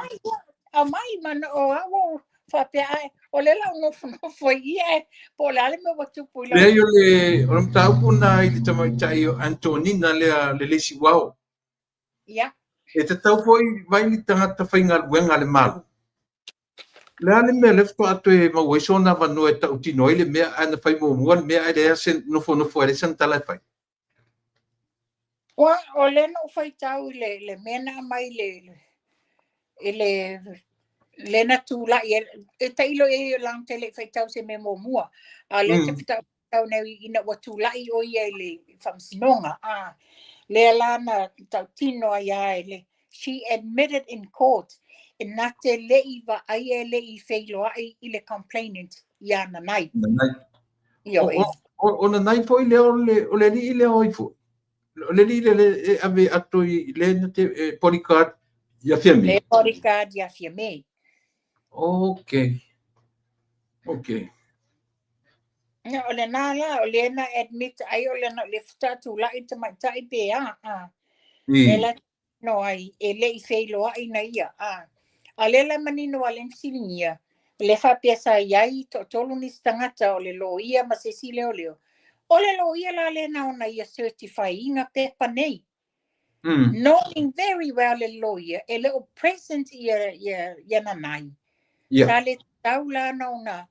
A mai mana o awo whapea ai, o le lau nofo ia e, po le ale me watupu i lau. Lea yo le, o mta upuna i le tamaitai o Antonina lea le lesi wao. Ia. E te tau foi vai ni tangata whainga luenga le malu. Lea le mea lefto atu e mawaiso na wano e tau tino ile mea ana whai mua mea ai lea sen nofo ele san tala whai. Wa o le no whai tau le mena mai le na tula e tailo e lang tele whai tau se me mua. A le te tau nei ina wa tula i o ia le whamsinonga. Le alana tau tino ai le. She admitted in court in na te lei wa ai e lei whailoa i le complainant ia na nai. O na nai po i leo o le li i leo i fo. O le li le ave ato i le na te bodyguard ia fia me. Le bodyguard ia fia me. Okay. O le nā la, o le na admit ai o le na le whatatu la i te mai tai pe Me la no ai, e le i whailoa i na ia. A le la manino a len silingia. Le whapea sa iai to tolu ni stangata o le lo ia ma se si leo leo. O le lo ia la le na ona ia certify inga pepa nei. Knowing very well le lo ia, e le o present ia na nai. Sa le tau la na ona,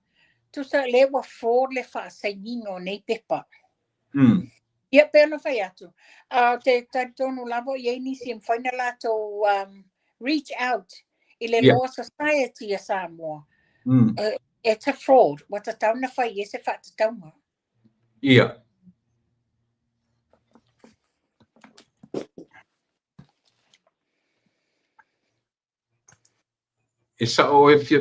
tu sa le wa fraud le wha sa ingo nei pepa. Ia pēna whai atu. Te tonu lavo iei nisi im whaina lato reach out i le Law Society a Samoa. E ta fraud. Wata tauna whai e se whata taunga. Ia. E sa o e fia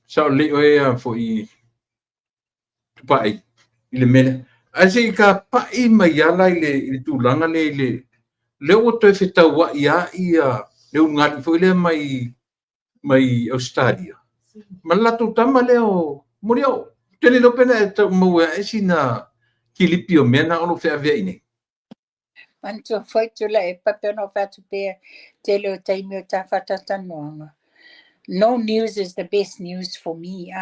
sa o le o e fo i tupai i le mele. A se ka pai mai ala i le tūlanga le o toi whetau wa ia le ungari fo i le mai Australia. Ma lato tama leo mori au. Tene lo pena e tau maua e sina kilipi o mena ono whea vea ine. Mantua foi tula e papeno fatu pe te leo taimi o ta whatatanoanga. No news is the best news for me.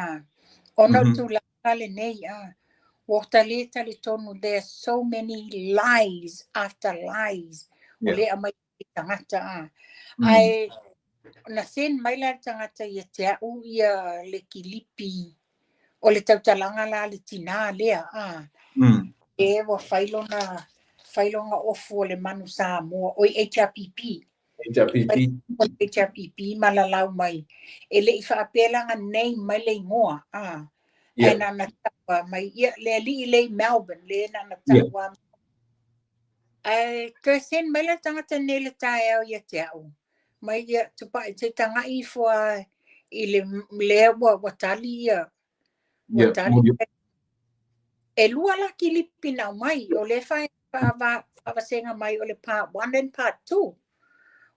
Ono tula kale nei. Wata le tali tonu, there's so many lies after lies. O le amai tangata. Ai na sen mai la tangata ia te au ia le kilipi o le tautalanga la le tina lea. E wa whailonga ofu o le manu sa mua o i HRPP. HRPP malalau mai. E le i whaapelanga nei mai le ingoa. e nana taua mai ia le ali le Melbourne le nana taua ai te sen mai le tangata nele tae au ia te au mai ia tupa te tanga i fua i le wa tali ia wa tali e lua la ki lipina mai o le fai pa senga mai o le part 1 and part 2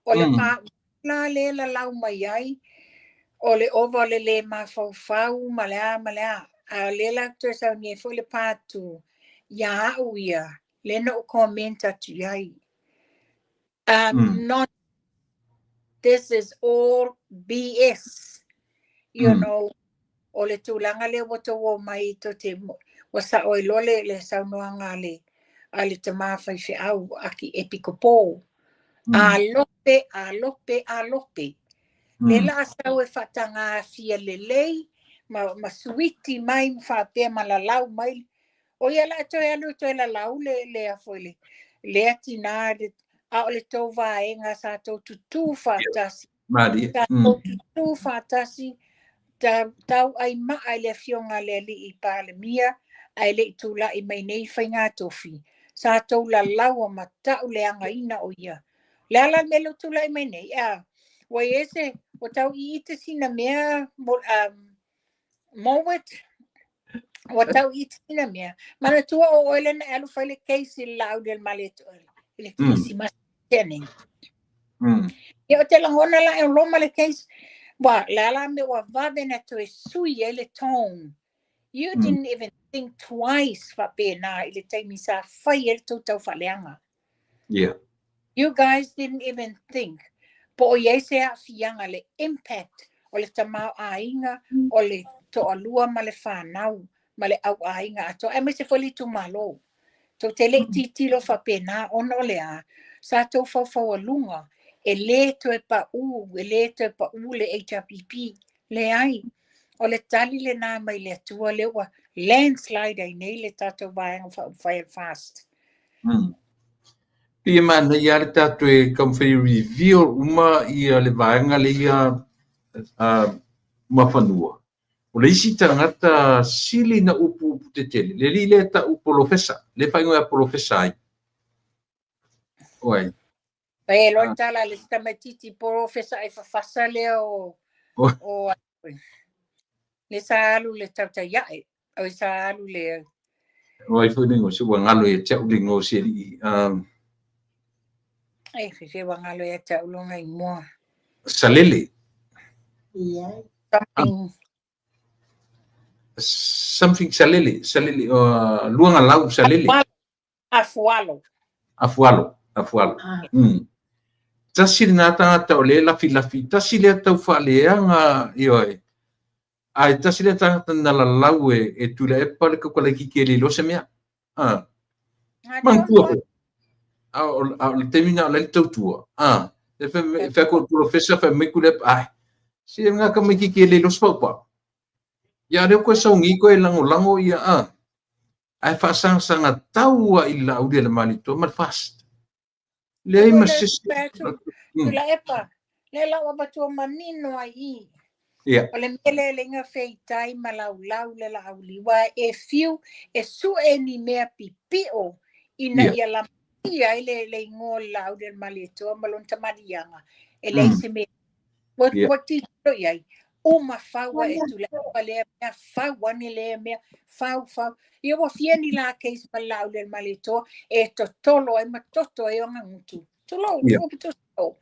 o le part la le la lau mai ai o le over le ma fau malea a le la te sa ni fo le part 2 ya uia le no commenta tu ai not this is all BS you know o le tūlanga le wata wo mai to te wasa o lole le saunoanga le te mawhai whi au aki epikopo. A lope. Le la asau e whatanga fia le lei, ma suiti mai mwhapea malalau mai. O ia la toi alu toi la lau le a foile. Le ati nā a o le tau vaenga sa tau tutu whatasi. Sa tau tutu whatasi. Tau ai maa le fionga le li I pāle mia, ai le tūla I mai nei whainga tofi. Sa tau la laua ma tau le anga ina o ia. Le ala melo tūla I mai nei, wai ese, o tau I ite sina mea, mowet, o tau I ite sina mea. Mana tua o oile na alu whaile keisi lau del male tu oile. Ile keisi masi tening. Ia o te langona la e loma le keisi, Well, Lala me wa vavena to e sui ele tone. You didn't even think twice fa pena ile taimi sa fai ele tau faleanga. Yeah. You guys didn't even think. Po o yese a fianga le impact o le tamau ainga o le to alua ma le whanau ma le au ainga ato. E me se foli tu malo. To te le titilo fa pena ono le a sa tau fau alunga. E le to e pa u le HRPP, le ai. O le tali le nā mai le tua le wa landslide ai nei le tato vaenga whai fast. Pia mana ia le tato e kamwhai reveal uma ia le vaenga le ia mawhanua. O le isi tangata sili na upu te tele. Le li le ta upo profesa. Le whaingo e profesa ai. Oi. Pai lo tala le stamatiti profesa e fafasa le o le salu le tauta yae o salu le Oi funingo se wangalo e te ulingo se li ai fe wangalo e te ulonga I mo salele. Something salele luanga lau salele. Afualo. Tasi na tangata o le lafi. Tasi le tau whaaleanga ioi. Ai tasi le tangata na la lau e tula e pale kukala ki le lo se mea. Mantua ko. Au le temina o le tautua. E wha ko professor wha me kule ai. Si e ngaka me ki le lo spaupa. Ia reo koe saungi koe lango ia ai whaasanga taua I la aulia le malito mal fast. Le ima sisi. Tula epa. Le la wabatua manino ai. O le mele le nga feitai malau le la auliwa e fiu e su e ni mea pipio ina ia la ia le ngō la aulia le malito malon tamarianga. E le se me. What tito iai. Uma faua e tula epa le mea faua ni le mea fau. Ia wa fieni la keis malau le malito e totolo e matoto e onga ngutu. Tulo, tulo.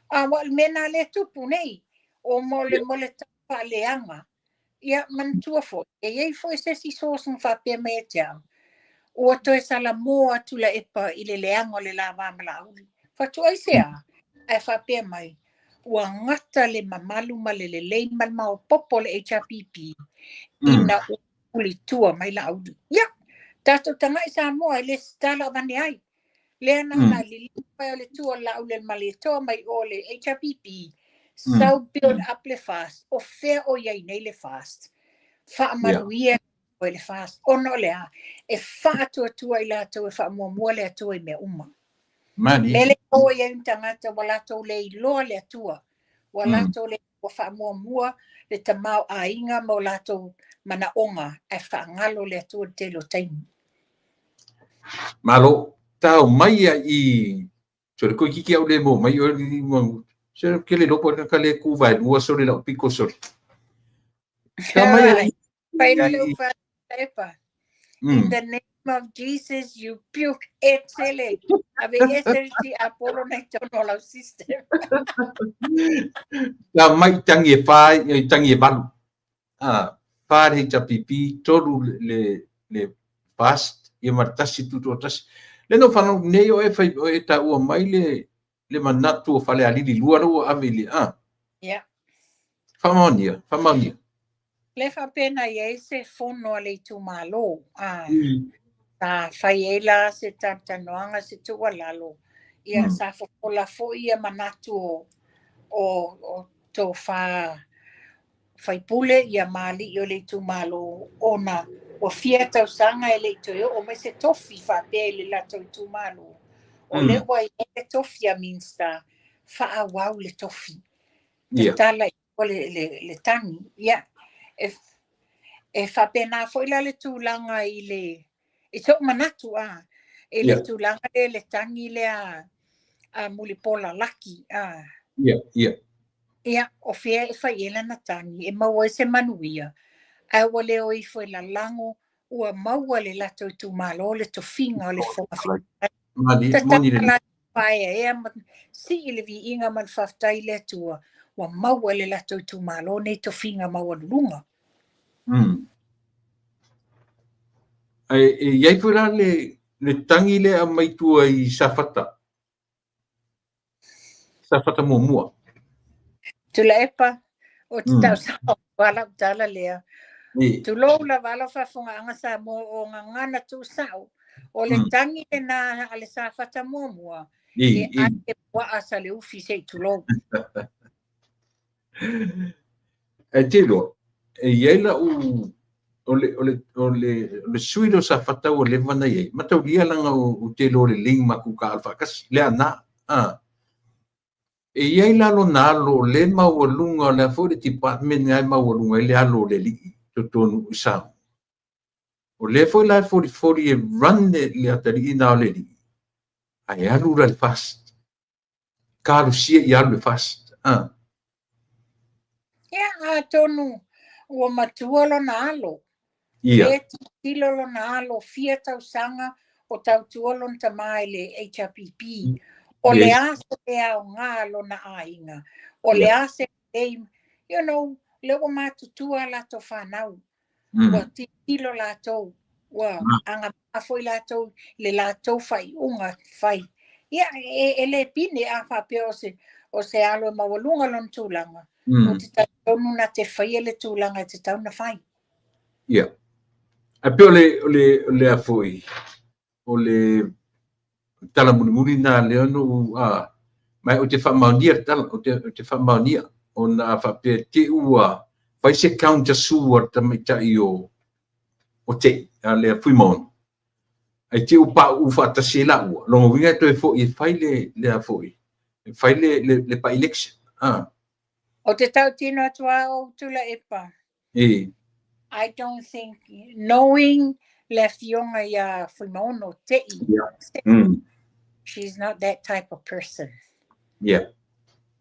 Wal mena le tupu nei. O mole tapa leanga. Ia mantua fo. E iei fo e sesi sosun whapea mea tiang. Ua toe sala moa tula epa I le leanga o le lava malauli. Fatua I sea. E whapea mai. Ua ngata le mamalu ma le lei malmao popo le HRPP. Ina uli tua mai la audu. Ia. Tato tanga I Samoa le stala vane ai. Le na li pa le tua la le malito mai o le HRPP. So build up le fast. O fair o ia nei le fast. Fa maluia o le fast. O no le a. E fa tua I la to e fa mo le tua I me uma. Mani. Lele o ia tangata wala to le lo le tua. Wala to le o whaamua le tamau a inga mo lato mana onga e whaangalo le atua te lo taimi. Malo, tau mai I so le ko kiki au le mo mai o ni mo se ke le lopo ka le ku vai lua so le piko so. Ta mai ai. Pairo le ufa epa. In the name of Jesus, you puke exhale. Ave eserti Apollo nectonol system. Ta mai tangi tangi balu. Pare ta pipi toru le fast e martasi tu to tas. Le no fano ne o e fai o e ta o mai le manatu o fale ali lua ro avili Yeah. Famonia. Le fa pena ye se fono le tu malo. Ta faiela se tantanoanga se tu walalo. Ia sa fokola fo ia manatu o to fa fai pule ia mali yo le tu malo ona o fieta sanga ele to o me se tofi fa pele la to tu malo. O le wai e tofi a minsta fa a wau le tofi. Te tala o le tangi. Ia. E fa pena fo ila le tūlanga I le I tō manatu e le tūlanga le tangi le a mulipola laki Ia o fea e fai ela na tangi e maua se manuia a wale o I fo la lango ua maua le lato tu malo le tofinga o le fonga Moni le pae si I le vi inga man faftai le tua ua maua le lato tu malo ne tofinga maua lunga. Iai pura le tangi le a mai tua I safata. Safata mua. Tula epa o te tau sa wala tala lea. Tulo la wala whafunga anga sa mo o ngana tu sao. O le tangi e na ale safata mua. E ake wa asa le ufi se tulo. E tilo, iai la o le suido sa fata o le vana iai. Matau lia langa o te lo le ling maku ka alfa kas le ana. E iai la lo na lo le maualunga le fo le department ngai maualunga le alo le li to tonu isa. O le fo la fo e run le atari ina le li. Ai alu le fast. Karu sia I alu le fast. Ia tonu ua matua lo na alo. Ia. Tilo lo na alo fia tau sanga o tau tuolo tamai le HRPP. O le ase le au ngā lo na ainga. O le ase le, you know, le o matutua la to whanau. Ua tilo la tau. Ua anga mafoi la tau le la tau whai unga whai. Ia le pine a whapea o se alo mawalunga lon tūlanga. O te taunu na te whai le tūlanga te tauna whai. Ia. A pe le a foi. O le tala muri na le anu mai o te whamaunia tala o te whamaunia o na whape te ua vai se kaunta suar tamita I o te le a fuimon. Ai te upa ufata se la ua. Longo winga to e foi fai le a foi. Fai le pa election. O te tau tino atua o tula epa. I don't think knowing le fionga ia fuimono te she's not that type of person. Yeah.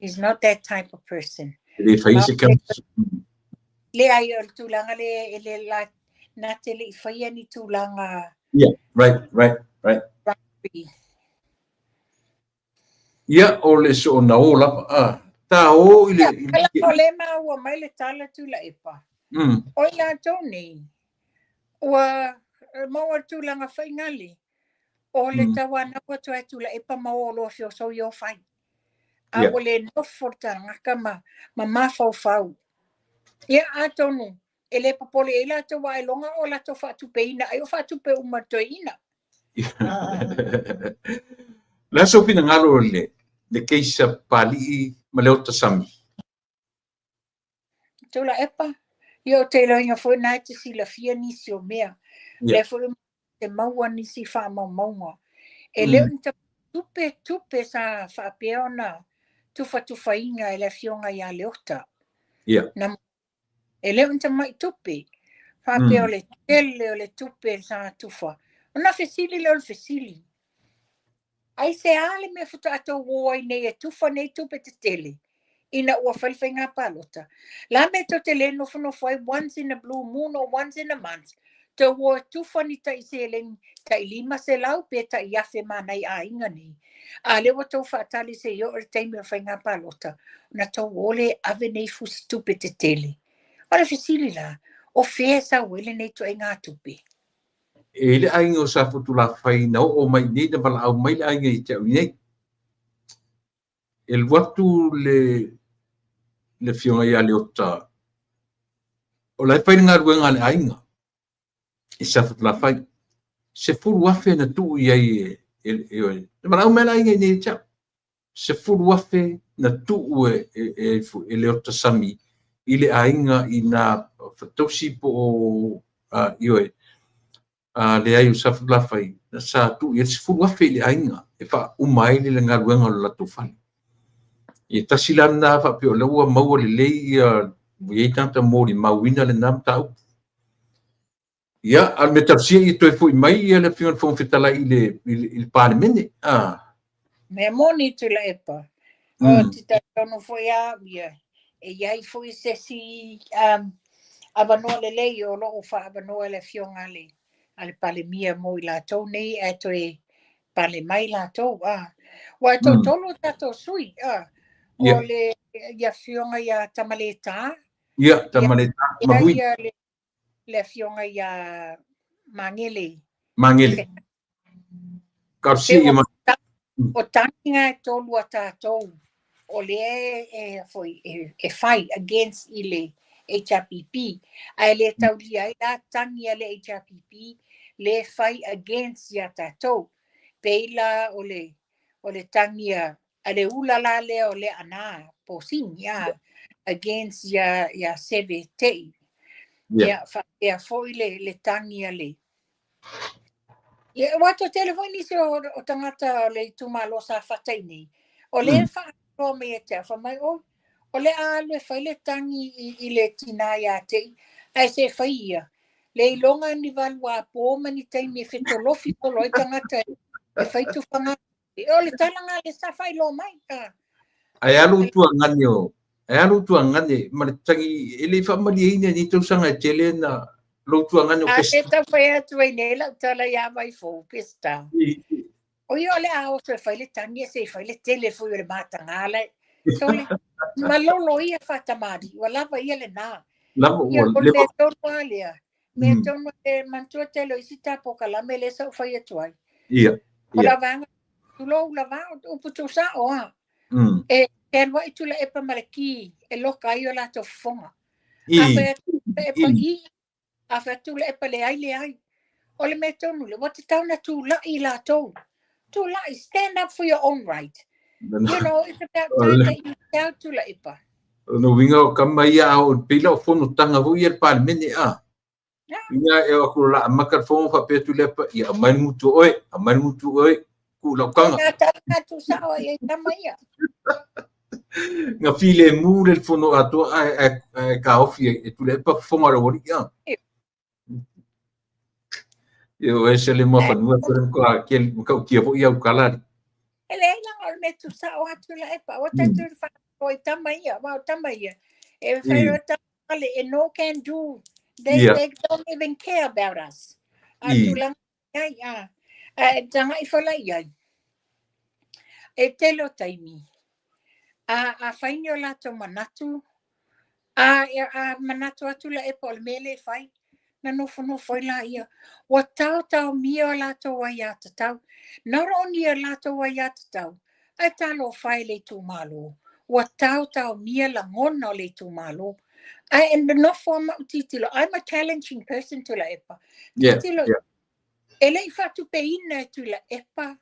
He's not that type of person. Le fai se kaunta. Le ai o tūlanga le la na te le whaia ni tūlanga. Yeah, right. Ia o le so na o la ta o ile o le ma ua mai le tala tula epa. O ia toni. Ua maua tūlanga whaingali. O le tawana ua tua tula epa maua lo fio so yo whai. A o le noforta ngaka ma mafau. Ia a tonu. E le papole e la te wai longa o la to whatupe ina. Ai o whatupe umato ina. La so pina ngalo le keisa pali ma leo tasami. Tula epa. Io te loinga fo nai te sila fia nisi o mea. Le fo te maua nisi wha maunga. E leo nita tupe sa wha peona tufa inga e le fionga ia leota. Ia. Na e leo nta mai tupi. Whape o le tele o le tupi sa tufa. Ona fesili le o le fesili. Ai se ale me futa ato woi nei e tufa nei tupe te tele. Ina ua whaliwhainga palota. La me to te le no whai once in a blue moon or once in a month. Te ua tufa ni tai se le tai lima se lau pe tai iafe manai a inga ni. A le wa tau whaatali se yo o teimi o whainga palota. Na tau ole ave nei fusi tupe te tele. Ora fisili la. O fea sa wele nei to e ngā tupe. E le ainga o sa futu la whai na o mai nei na wala au mai le ainga i te au nei. E watu le fionga ia le o ta. O lai whai ngā ruenga le ainga. E sa futu la whai. Se furu afe na tu i ai e oi. Na wala au mai le ainga i nei te se furu afe na tu e le o ta sami. I le ainga i nā whatausi po o i oi. Le ai o sa futu la whai. Na sa tu i se furu afe i le ainga. E wha umai le ngā ruenga o la tu whai. I tasilan na fa pe o leua mau le lei i tanta mori mauina le nam tau. Ia, al me tafsia i toi fui mai i le fion fong fitala i le parlemene. Me moni tu la epa. O tita tono foi a ia. E iai foi se si avanoa le lei o loo fa avanoa le fionga le. Ale pale mia mo i la tau nei e toi pale mai la tau. Wa tau tolo tato sui. O le ia fionga ia tamaleta. Ia, tamaleta. Mahui. Ia le fionga ia mangele. Mangele. Karsi ia o tanginga e tolu a tātou o le e fight against i le HRPP. Ai le taulia i la tangi a le HRPP le fight against ia tātou. Peila o le tangi a le ulala le o le ana po singa against ia seve tei. Ia foi le tangi a le. Ia wato telefoni se o tangata le tumalo sa fatai nei. O le whaaro me e te awha mai o le a le whai le tangi i le tina ia te. Ai se whai ia. Le ilonga ni valua po mani tei me whetolofi tolo i tangata e whai tu whanga. O le talanga le sa whai lo mai. Ai alu tua ngani o. Ai alu tua ngani. Ma le tangi ele whamali eina ni tausanga e tele na lo tua ngani o pesta. A te tau whai atu e nei lau tala ia mai fō pesta. O yo le a o se whai le tangi se whai le tele fo yo le matanga le. So le malolo ia whatamari. Wa lava ia le nā. Lava Ia o le tono alia. Me tono e mantua telo isi tapo ka la me le sa whai atu ai. Ia. O la vanga. Tulo la vanga. Uputu sa o ha. E ken wa itu la epa maraki. E loka i o la to fonga. Afe epa i. Afe tu la epa le ai. O le me tonu le. Wata tau na tu la i la tau. To lie, stand up for your own right. You know, it's about time that you tell to la ipa. No winga o kamai o pila o fono tanga hu ia parlemene a. Ia e o kula makar fono fa petu lepa ia mai mutu oi, ku la kanga. Nga tu sa o e kamai. Nga file mu le fono ato a ka ofi e tu lepa fono ro ia. Eu esse ele mo fa nu ko ko ki o ia kalari. Ele lang o me tu sa o atu la epa. O ta tu fa o tamai, wa tamai. E fa o tamale e no can do. They don't even care about us. Atu lang ya. Tanga I fola ia. E telo taimi. A fainyo la to manatu. A manatu atu la epa o mele fai. Na no foi la ia. Wa tau mia la to wa ya tau. Not only a la to wa ya tau. Ai talo fai le tu malo. Wa tau mia la ngona le tu malo. And no form titilo. I'm a challenging person to la epa. Titilo. Ele fa tu pe ina tu la epa.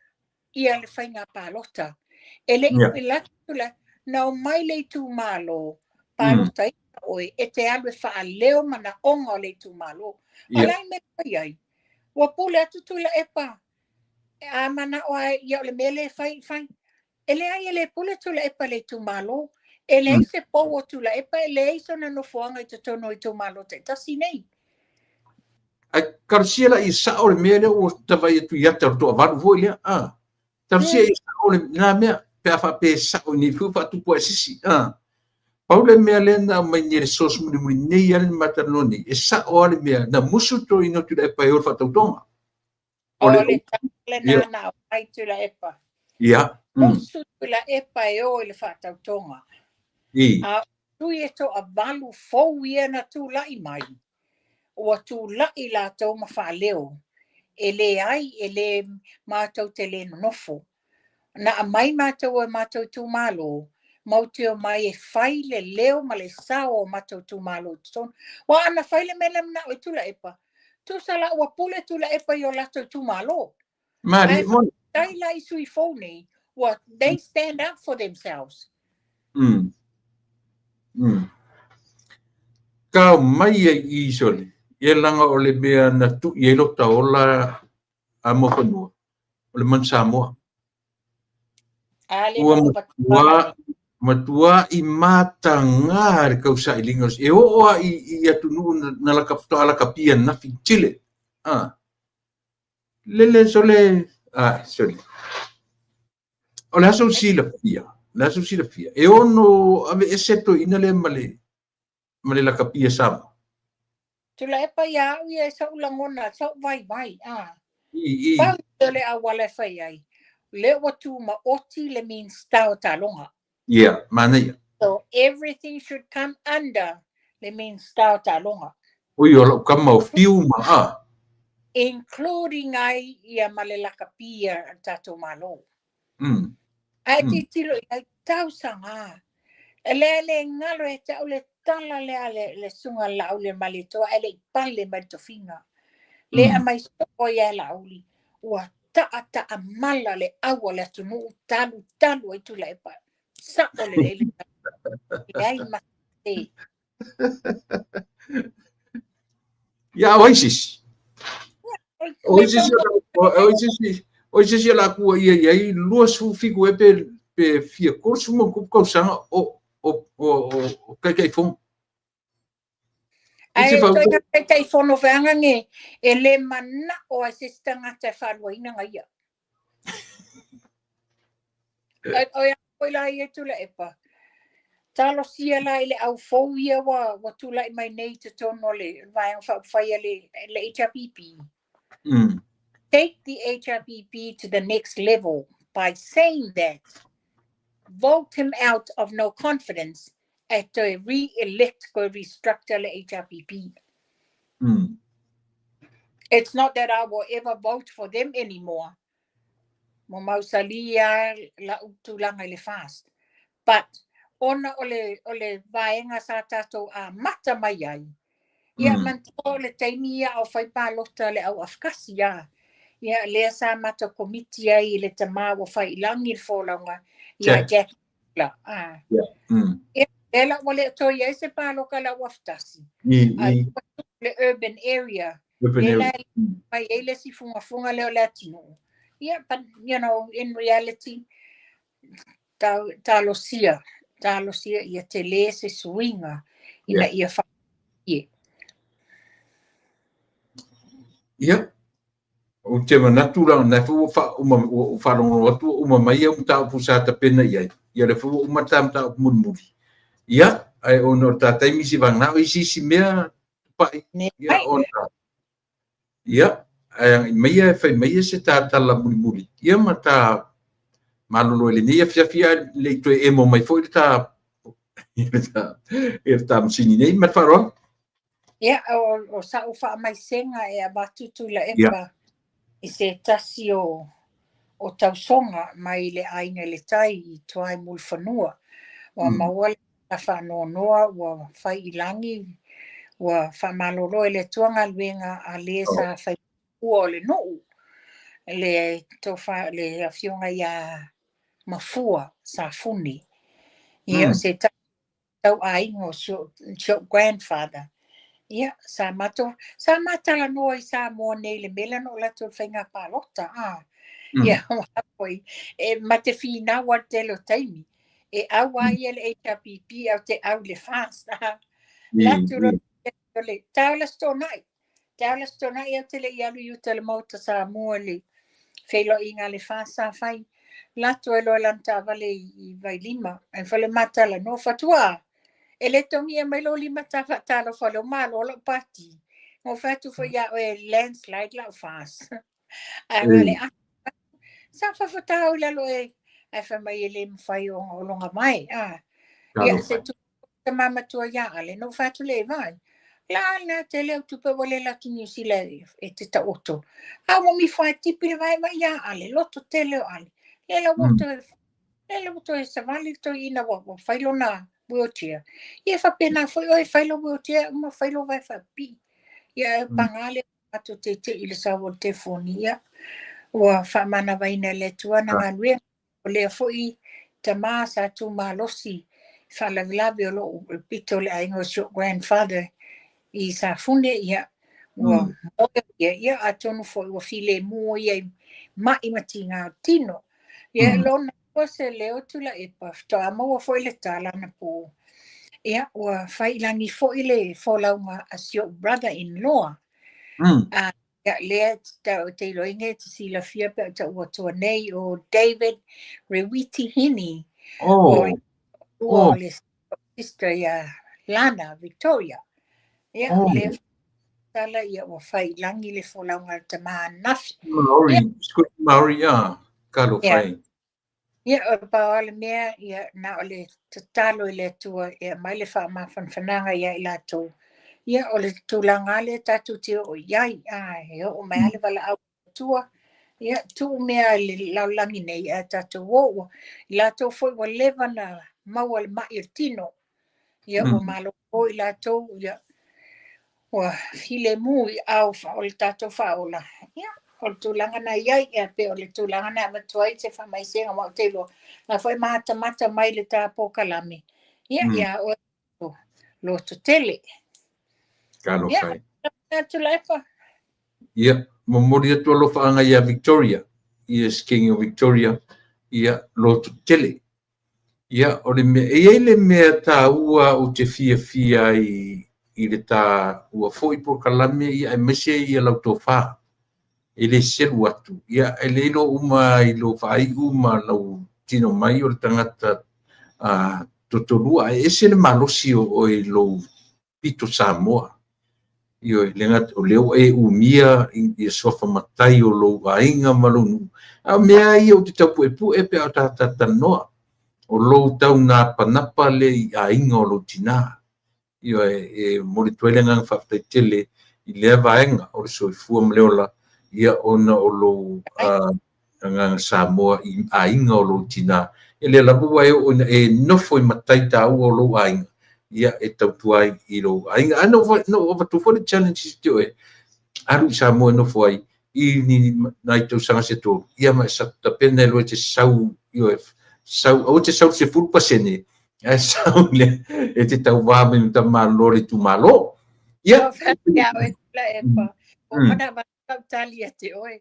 Ia le fai ngā palota. Ele la tu la. Na mai le tu malo. Palota oi e te alwe wha leo mana onga le tu malo. Alai me pai ai. Wa pule atu tu la epa. A mana o ai ia le mele fai. Ele ai ele pule tu la epa le tu malo. E lei se pou o tula e pa e lei sona no fuanga i te tono i tō malo te tasi nei. Ai karsia la i sa o le mea o tawai atu iata o toa varu hoi lea. Tarsia i sa o le nā mea pe a wha pe sa o ni fufa tu po e sisi. Paule mea le na mai ni le sos muni muni nei ale matanoni. E sa o ale mea na musu to ino tu le pa e o whatautonga. O le tale nana o ai tula epa. Ia. Musu tula epa e o le whatautonga. A tui e to a valu fau ia na tu lai mai. O tu lai la tau ma wha leo. E le ai, e le mātou te le nofo. Na a mai mātou e mātou tu malo. Mauti o mai e whai le leo ma le sao o mātou tu malo. Wa ana whai le mele mna o tula epa. Tu sala ua pule tula epa i o lato tu malo. Mari, mon. Tai lai sui fone. What they stand up for themselves. Ka mai e i sole. E langa o le mea na tu i elo ta ola a mo whanua. O le man Samoa. Ua matua i mata ngā re kausa i lingos. E oa i atunu na la kapia na fi Chile. Lele sole. Sole. O le aso sila fia. Le aso sila fia. E ono ave eseto ina le male la kapia sama. Tula epa ia au ia sa ulangona, sa vai. Pau le awale whai ai. Le watu ma oti le means tau talonga. Yeah, mana ia. So everything should come under le means tau talonga. Ui o lau kama o fiu ma Including ai ia male la kapia tato malo. Ai ti tilo ai tau sanga. Le ngalo e tau le tala le sunga lau le malito ele pale maltofinga. Le amai so ia lauli. Ua ta amala le awa le tunu talu ai tu le pa. Sa o le ai mate. Ya Oasis. Oasis la ku ia lua su figu e pe fia kursu mo ku ko sanga o kai fon. Ai kai fon o vanga nge ele mana o asistanga te faluina ngai. Oi la ia tu le epa. Talo sia la ile au fobia wa tu la mai nei te tono le vai fai le HRPP. Take the HRPP to the next level by saying that vote him out of no confidence at to re-elect go restructure the HRPP. It's not that I will ever vote for them anymore. Mo mausalia la utulanga le fast. But ona ole vaenga sa tato a mata mai ai. Ia manto le taimia au fai palota le au afkasia. Ia le sa mata komiti ai le tama o fai langi folanga. Ia Jack la. Ia ela wale to ia se paloka la waftasi. Le urban area. Mai ele si funga le latino. Yeah, but you know, in reality, talosia ia te le se swinga ina ia fa. Yeah. O te manatu la na fu fa fa rongo atu uma mai o ta pusa ta pena ia. Ia le fu uma ta murmuri. Ia, ai ono ta taimi si vang na isi mea pai. Ia ona. Ia. Ai mai fai mai se ta la murmuri. Ia mata malolo le ni fia le to emo mai foi ta ta msini nei ma faro. Ia o sa o fa mai senga e abatutu la epa. I se tasi o tausonga mai le ainga le tai i toai mulfanua. Wa maua la whanonoa, wa whai ilangi, wa whamalolo le tuanga luenga a le sa whai ua o le nuu. Le tofa le awhionga ia mafua sa funi. Ia se tau ainga o so grandfather. Ia, sa mata la noa i sa mua nei le mela no la tu whainga palota. Ia, wapoi, ma te whina wa te lo taimi. e awa ia le HRPP au te au le fasta. Latu le taula stonai. Taula stonai au te le ialu yuta le mauta sa mua le whelo inga le fasta fai. Latu e loa lanta vale I vai lima. E whale matala no fatua. E le tongi e mailo lima ta fatalo whale malo lo pati. Mo fatu fo ia o e landslide lau fast. A ngale a sa fafatau lalo e fa mai le mfai o longa mai. Ia se tu te mama tua ia ale no fatu le vai. La na te leo tupe wale la ki New Zealand e te ta oto. A mo mi fai tipi le vai mai ia ale, loto te leo ale. Le woto e savali to ina wa failo na wheelchair. Ia fa pena foi oi failo wheelchair, ma failo vai fa pi. Ia pangale atu te ile sa wo te fonia. Wa fa mana vai na le tua na ngalwe. O le foi te masa tu malosi. Fa la vlave lo pito le aingo so grandfather. I sa funde ia wa ia atonu foi wa file mo ia ma imatinga tino ia lona ko se leo tula e pafto amo foi le tala na po ia wa fai langi foi le folaunga as your brother in law ia le te lo inge te si la fia pe ta wa to nei o David Rewiti Hini o le sister ya Lana Victoria ia le tala ia wa fai langi le folaunga te nafi. Maori kalo fai. Ia o paole mea ia na o le tatalo I le tua ia mai le wha mawhanwhananga ia I lato. Ia o le tūlanga le tatu te o iai ia o mai ale wala au tua. Ia tu mea le laulangi nei a tatu o. I lato foi wa lewa na maua le mai o tino. Ia o malo o I lato ia wa file mui au fa o le tato faola. Ia o le tūlanga na iai e pe o le tūlanga na matuai te whamaisenga mo te lo. Na foi mata mai le tapo kalame. Ia o lo to tele. Kalo fai. Ia tu laipa. Ia momori atu alo whaanga ia Victoria. Ia King of Victoria. Ia lo to tele. Ia o le mea e le mea tā ua o te fia I le tā ua foi po kalame ia e mese ia lau tō whaa. E le selu atu. Ia e le ilo uma I lo whai uma lau tino mai o le tangata totolua. E se le malosi o e lo pito Samoa. Io le ngat o leo e umia I sofa matai o lo ainga malonu. A mea ia o te tapu e pu e pe o tata noa. O lo tau nā panapa le I ainga o lo tina. Io e mori tuele ngang whaftai tele I lea vaenga o le soifua mleola ia ona o lo ngang Samoa I ainga o lo tina. E le labu wai o e nofo I matai tau o lo ainga. Ia e tautuai I lo ainga. Ano o watu the challenges teo e. Aru I Samoa nofo ai. I ni nai tau sanga se tō. Ia mai sa tapena lo te sau. Io e sau. O te sau se fulpasene. E sau le. E te tau wame ni ta malo le tu malo. Ia. Ia o e tula e pa. O mana tau tali ate oe.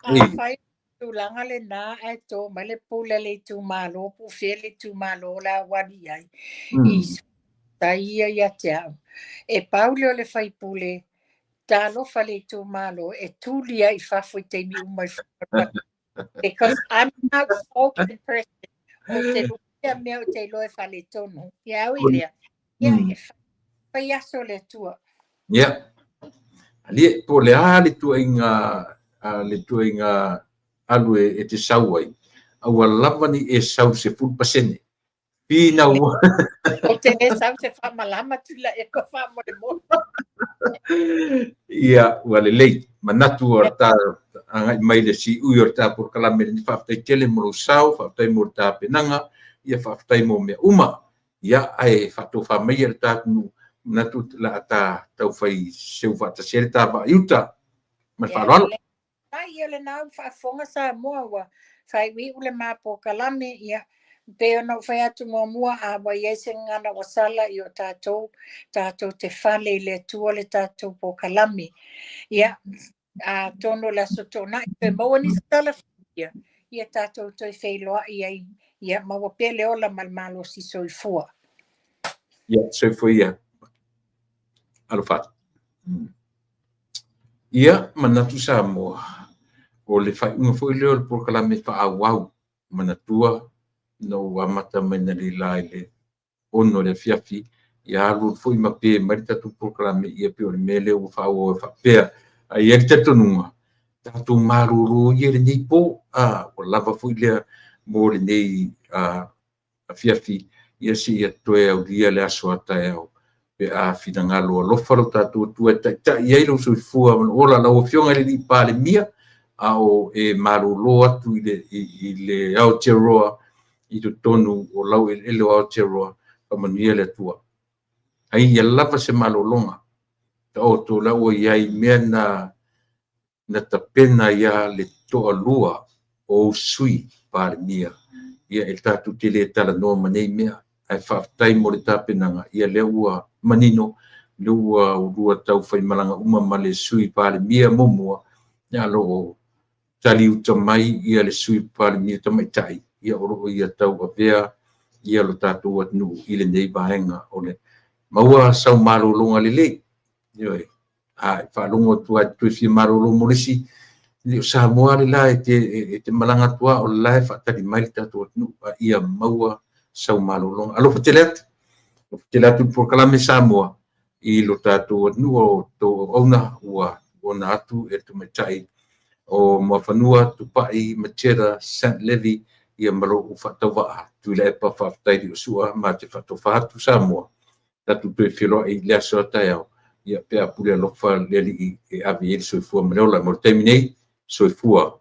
A fai tūlanga le nā e tō. Mai le pula le tu malo. Pu fie le tu malo la wadi ai. I ta ia ia te au. E paule o le fai pule. Talo fale tu malo. E tūlia I fafo I te mi umai. Because I'm not open person. O te lukia mea o te loe fale tonu. Ia au ilea. Ia e fai aso le tua. Ia. Ali po le le tua inga alu e te sau ai. Aua lava ni e sau se fulpasene. Pina ua. O te e sau se whamalama tula e ko whamore mo. Ia, ua le lei. Manatu o ta angai mai le si ui o ta por kalame ni whaftai tele mo sau, whaftai mo ta penanga, ia whaftai mo mea uma. Ia ai whato whamai ar ta kunu manatu la ta tau whai seu whata sere ta wa iuta. Ma wharoalo. Ai ia le nau whafonga sa mua wa. Whai wi ule mā po kalame ia. Peo no whai atu mua a wa iese ngana wasala I o tātou te whale le tua le tātou po kalame. Ia, a tono la so tona I te maua ni sala ia. ia tātou toi whailoa ia maua pele ola malo si soifua. Ia, soifua ia. Alofat. Ia, manatu Samoa. O le whaiunga fo leo le proklame whaawau. Manatua, no amata mai na li lai le ono le fiafi. Ia alu fo ima pe marita tu proklame ia pe o le mele o whaawo e whapea. Ia ki tatununga. Tātou maruru ia le nei po. O lava fo lea mo le nei a fiafi. Ia si ia toe au lia le aso ata e au. Pe a fina ngalo lofa lo tātou tua ta ia ilo soifua. Ola la o fionga le li pa le mia. Ao e maruru atu i le Aotearoa. I to tonu o lau e le Aotearoa. Pamanuia le tua. Ai ia lava se malolonga. Ta o to lau iai mea na tapena ia le toa lua o sui pa le mia. Ia e tātou te le tala noa manei mea. Ai whaftai mo le tāpenanga. Ia le ua manino. Le ua urua tau whaimalanga uma ma le sui pa le mia momua. Ia lo o tali uta mai ia le sui pa le mia tamai tai. Ia oro ia tau a vea. Ia lo tātou atnu i le nei bahenga o le maua sau marolonga le le. Ioi. Ai whalongo tua tui fi marolonga morisi. Leo Samoa le la e te malanga tua o la e whatari mai le tātou atnu. Ia maua sau marolonga. Alo whateleat. Whateleat tu proklame Samoa. I lo tātou atnu o tō ona ua ona atu e tu metai. O mawhanua tupai Matera St. Levi. Ia malo u whatawaa. Tui le epa whaftai di usua ma te whatawhatu Samoa. Tatu tui whiloa i lea soa tai au. Ia pea pule alofa leli e avi ele soifua maneola. Mo le teiminei soifua